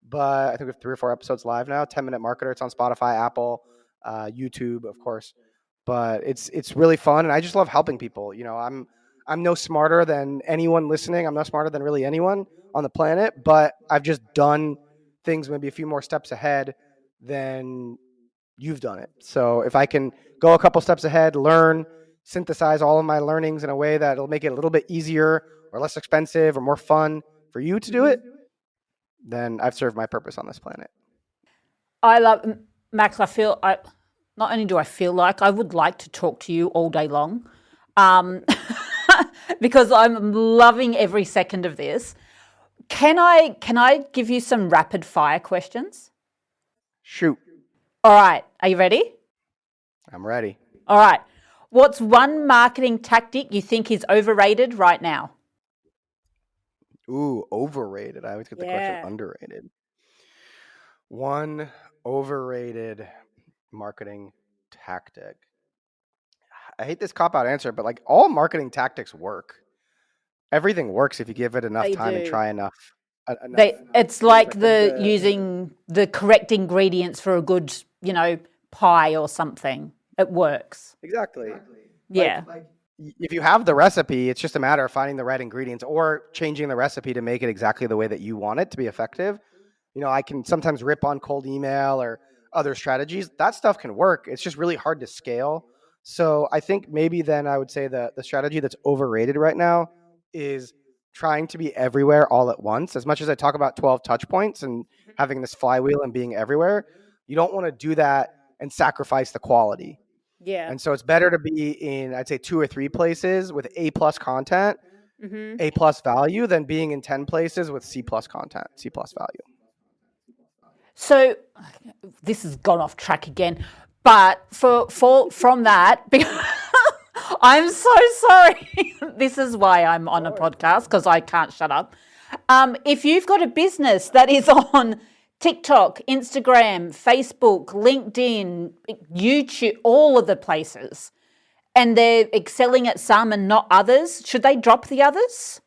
but I think we have 3 or 4 episodes live now. 10-minute marketer. It's on Spotify, Apple, YouTube, of course. But it's really fun, and I just love helping people. You know, I'm no smarter than anyone listening. I'm no smarter than really anyone on the planet, but I've just done things maybe a few more steps ahead than you've done it. So if I can go a couple steps ahead, learn, synthesize all of my learnings in a way that'll make it a little bit easier or less expensive or more fun for you to do it, then I've served my purpose on this planet. I love, Max, not only do I feel like I would like to talk to you all day long, because I'm loving every second of this. Can I give you some rapid fire questions? Shoot. All right. Are you ready? I'm ready. All right. What's one marketing tactic you think is overrated right now? Ooh, overrated. I always get the question underrated. One overrated marketing tactic. I hate this cop-out answer, but like all marketing tactics work. Everything works if you give it enough time and try enough. It's like using the correct ingredients for a good, pie or something. It works. Exactly. Yeah. Like, if you have the recipe, it's just a matter of finding the right ingredients or changing the recipe to make it exactly the way that you want it to be effective. I can sometimes rip on cold email or other strategies. That stuff can work. It's just really hard to scale. So I think maybe then I would say the strategy that's overrated right now is trying to be everywhere all at once. As much as I talk about 12 touch points and having this flywheel and being everywhere, you don't want to do that and sacrifice the quality. Yeah. And so it's better to be in, I'd say, 2 or 3 places with A+ content, A+ value, than being in 10 places with C+ content, C+ value. So this has gone off track again, but from that, I'm so sorry. This is why I'm on a podcast, because I can't shut up. If you've got a business that is on TikTok, Instagram, Facebook, LinkedIn, YouTube, all of the places, and they're excelling at some and not others, should they drop the others?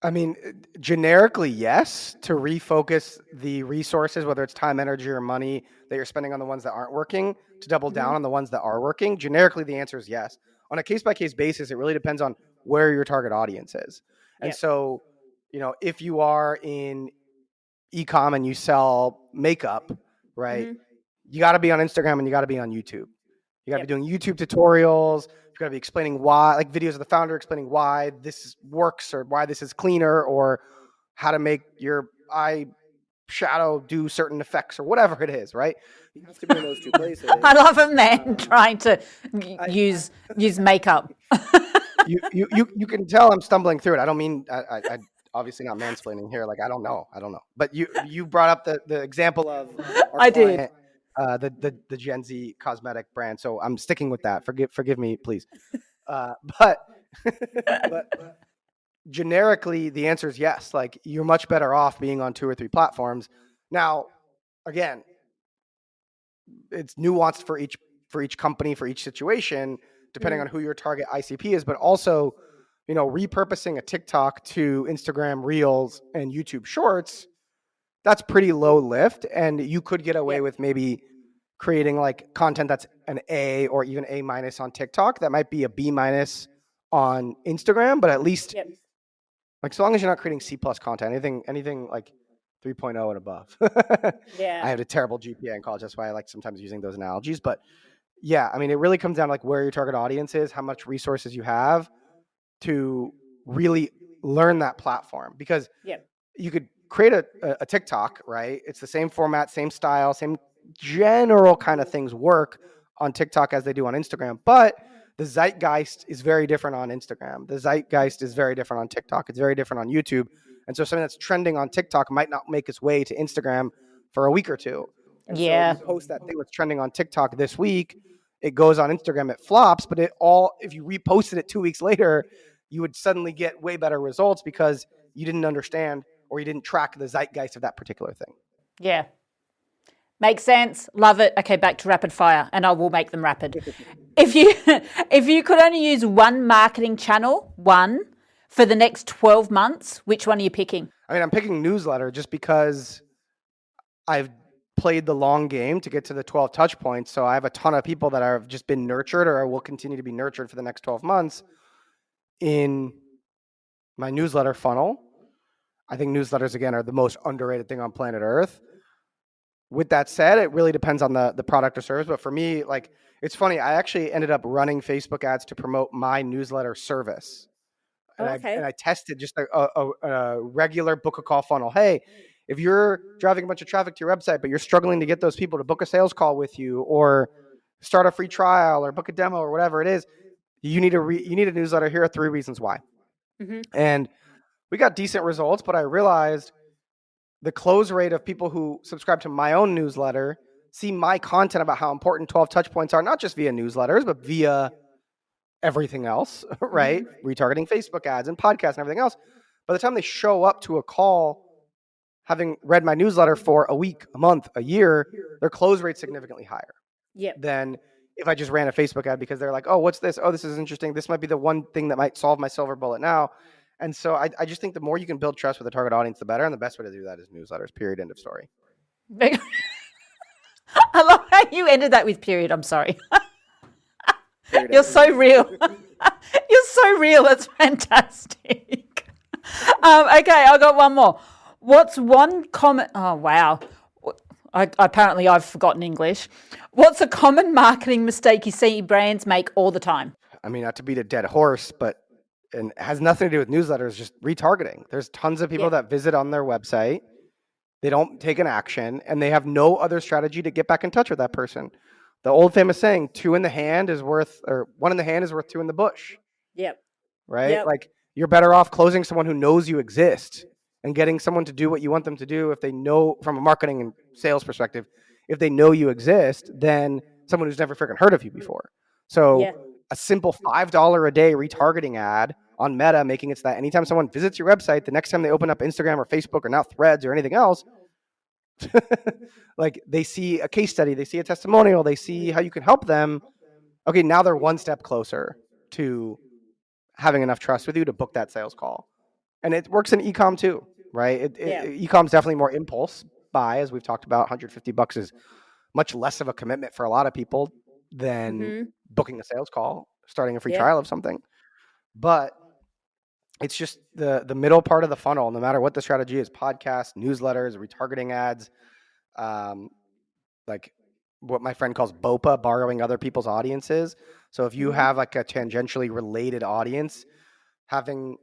I mean, generically, yes, to refocus the resources, whether it's time, energy, or money that you're spending on the ones that aren't working, to double down on the ones that are working. Generically, the answer is yes. On a case by case basis, it really depends on where your target audience is. And Yep. so, if you are in e-com and you sell makeup, right? You got to be on Instagram and you got to be on YouTube. You got to Yep. be doing YouTube tutorials. You got to be explaining why, like videos of the founder explaining why this works or why this is cleaner or how to make your eye shadow do certain effects or whatever it is, right? You have to be in those two places. I love a man trying to use makeup. You can tell I'm stumbling through it. I don't mean I obviously not mansplaining here. Like I don't know. But you brought up the example of our I client, did. the Gen Z cosmetic brand. So I'm sticking with that. Forgive me, please. But generically, the answer is yes. Like you're much better off being on 2 or 3 platforms. Now, again, it's nuanced for each company, for each situation, depending on who your target ICP is, but also, repurposing a TikTok to Instagram Reels and YouTube Shorts, that's pretty low lift. And you could get away with maybe creating like content that's an A or even A minus on TikTok. That might be a B minus on Instagram, but at least like so long as you're not creating C plus content, anything like 3.0 and above. Yeah. I had a terrible GPA in college. That's why I like sometimes using those analogies. But yeah, I mean, it really comes down to like where your target audience is, how much resources you have to really learn that platform. Because you could create a TikTok, right? It's the same format, same style, same general kind of things work on TikTok as they do on Instagram. But the zeitgeist is very different on Instagram. The zeitgeist is very different on TikTok. It's very different on YouTube. And so something that's trending on TikTok might not make its way to Instagram for a week or two. And so you post that thing that's trending on TikTok this week, it goes on Instagram, it flops, but if you reposted it 2 weeks later, you would suddenly get way better results because you didn't understand or you didn't track the zeitgeist of that particular thing. Yeah. Makes sense. Love it. Okay, back to rapid fire, and I will make them rapid. If you could only use one marketing channel, for the next 12 months, which one are you picking? I mean, I'm picking newsletter just because I've played the long game to get to the 12 touch points. So I have a ton of people that have just been nurtured or will continue to be nurtured for the next 12 months in my newsletter funnel. I think newsletters, again, are the most underrated thing on planet Earth. With that said, it really depends on the product or service. But for me, like, it's funny. I actually ended up running Facebook ads to promote my newsletter service. And I tested just a regular book a call funnel. Hey, if you're driving a bunch of traffic to your website, but you're struggling to get those people to book a sales call with you or start a free trial or book a demo or whatever it is, you need a newsletter. Here are 3 reasons why. And we got decent results, but I realized the close rate of people who subscribe to my own newsletter see my content about how important 12 touch points are, not just via newsletters, but via everything else, right? Retargeting Facebook ads and podcasts and everything else. By the time they show up to a call, having read my newsletter for a week, a month, a year, their close rate's significantly higher than if I just ran a Facebook ad because they're like, oh, what's this? Oh, this is interesting. This might be the one thing that might solve my silver bullet now. And so I just think the more you can build trust with a target audience, the better. And the best way to do that is newsletters, period, end of story. I love how you ended that with period. I'm sorry. You're so real. You're so real. That's fantastic. Okay, I got one more. What's one common... Oh, wow. Apparently, I've forgotten English. What's a common marketing mistake you see brands make all the time? I mean, not to beat a dead horse, but and it has nothing to do with newsletters, just retargeting. There's tons of people that visit on their website. They don't take an action, and they have no other strategy to get back in touch with that person. The old famous saying, 1 in the hand is worth 2 in the bush. Yep. Right? Yep. Like, you're better off closing someone who knows you exist and getting someone to do what you want them to do if they know, from a marketing and sales perspective, if they know you exist, than someone who's never freaking heard of you before. So a simple $5 a day retargeting ad on Meta, making it so that anytime someone visits your website, the next time they open up Instagram or Facebook or now Threads or anything else, like they see a case study, they see a testimonial, they see how you can help them. Okay, now they're one step closer to having enough trust with you to book that sales call. And it works in e-com too, right? E-com is definitely more impulse buy, as we've talked about. $150 is much less of a commitment for a lot of people than booking a sales call, starting a free trial of something. But it's just the middle part of the funnel, no matter what the strategy is: podcasts, newsletters, retargeting ads, like what my friend calls BOPA, borrowing other people's audiences. So if you have like a tangentially related audience, having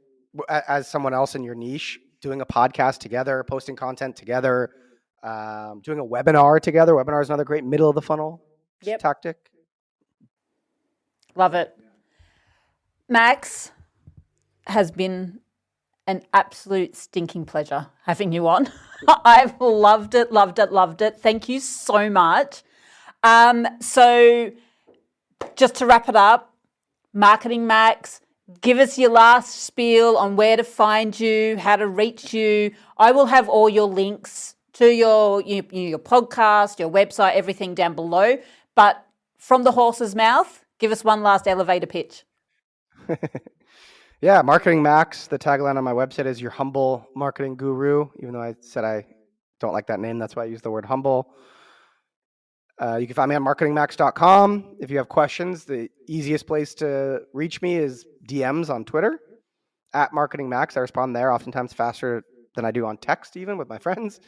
as someone else in your niche, doing a podcast together, posting content together, doing a webinar together. Webinar is another great middle of the funnel tactic. Love it. Max, has been an absolute stinking pleasure having you on. I've loved it, loved it, loved it. Thank you so much. So just to wrap it up, Marketing Max, give us your last spiel on where to find you, how to reach you. I will have all your links to your podcast, your website, everything down below. But from the horse's mouth, give us one last elevator pitch. Yeah, Marketing Max. The tagline on my website is your humble marketing guru. Even though I said I don't like that name, that's why I use the word humble. You can find me on marketingmax.com. If you have questions, the easiest place to reach me is DMs on Twitter at marketingmax. I respond there oftentimes faster than I do on text, even with my friends.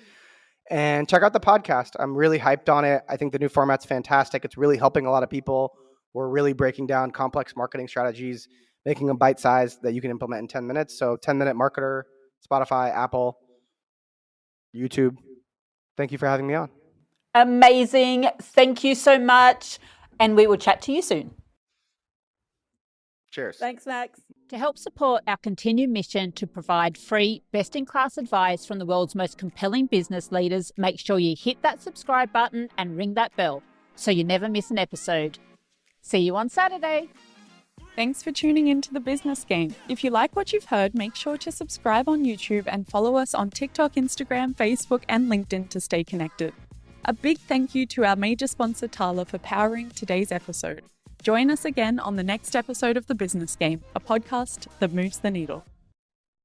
And check out the podcast. I'm really hyped on it. I think the new format's fantastic. It's really helping a lot of people. We're really breaking down complex marketing strategies, making them bite-sized that you can implement in 10 minutes. So 10-Minute Marketer, Spotify, Apple, YouTube. Thank you for having me on. Amazing. Thank you so much. And we will chat to you soon. Cheers. Thanks, Max. To help support our continued mission to provide free, best-in-class advice from the world's most compelling business leaders, make sure you hit that subscribe button and ring that bell so you never miss an episode. See you on Saturday. Thanks for tuning into The Business Game. If you like what you've heard, make sure to subscribe on YouTube and follow us on TikTok, Instagram, Facebook, and LinkedIn to stay connected. A big thank you to our major sponsor, Tala, for powering today's episode. Join us again on the next episode of The Business Game, a podcast that moves the needle.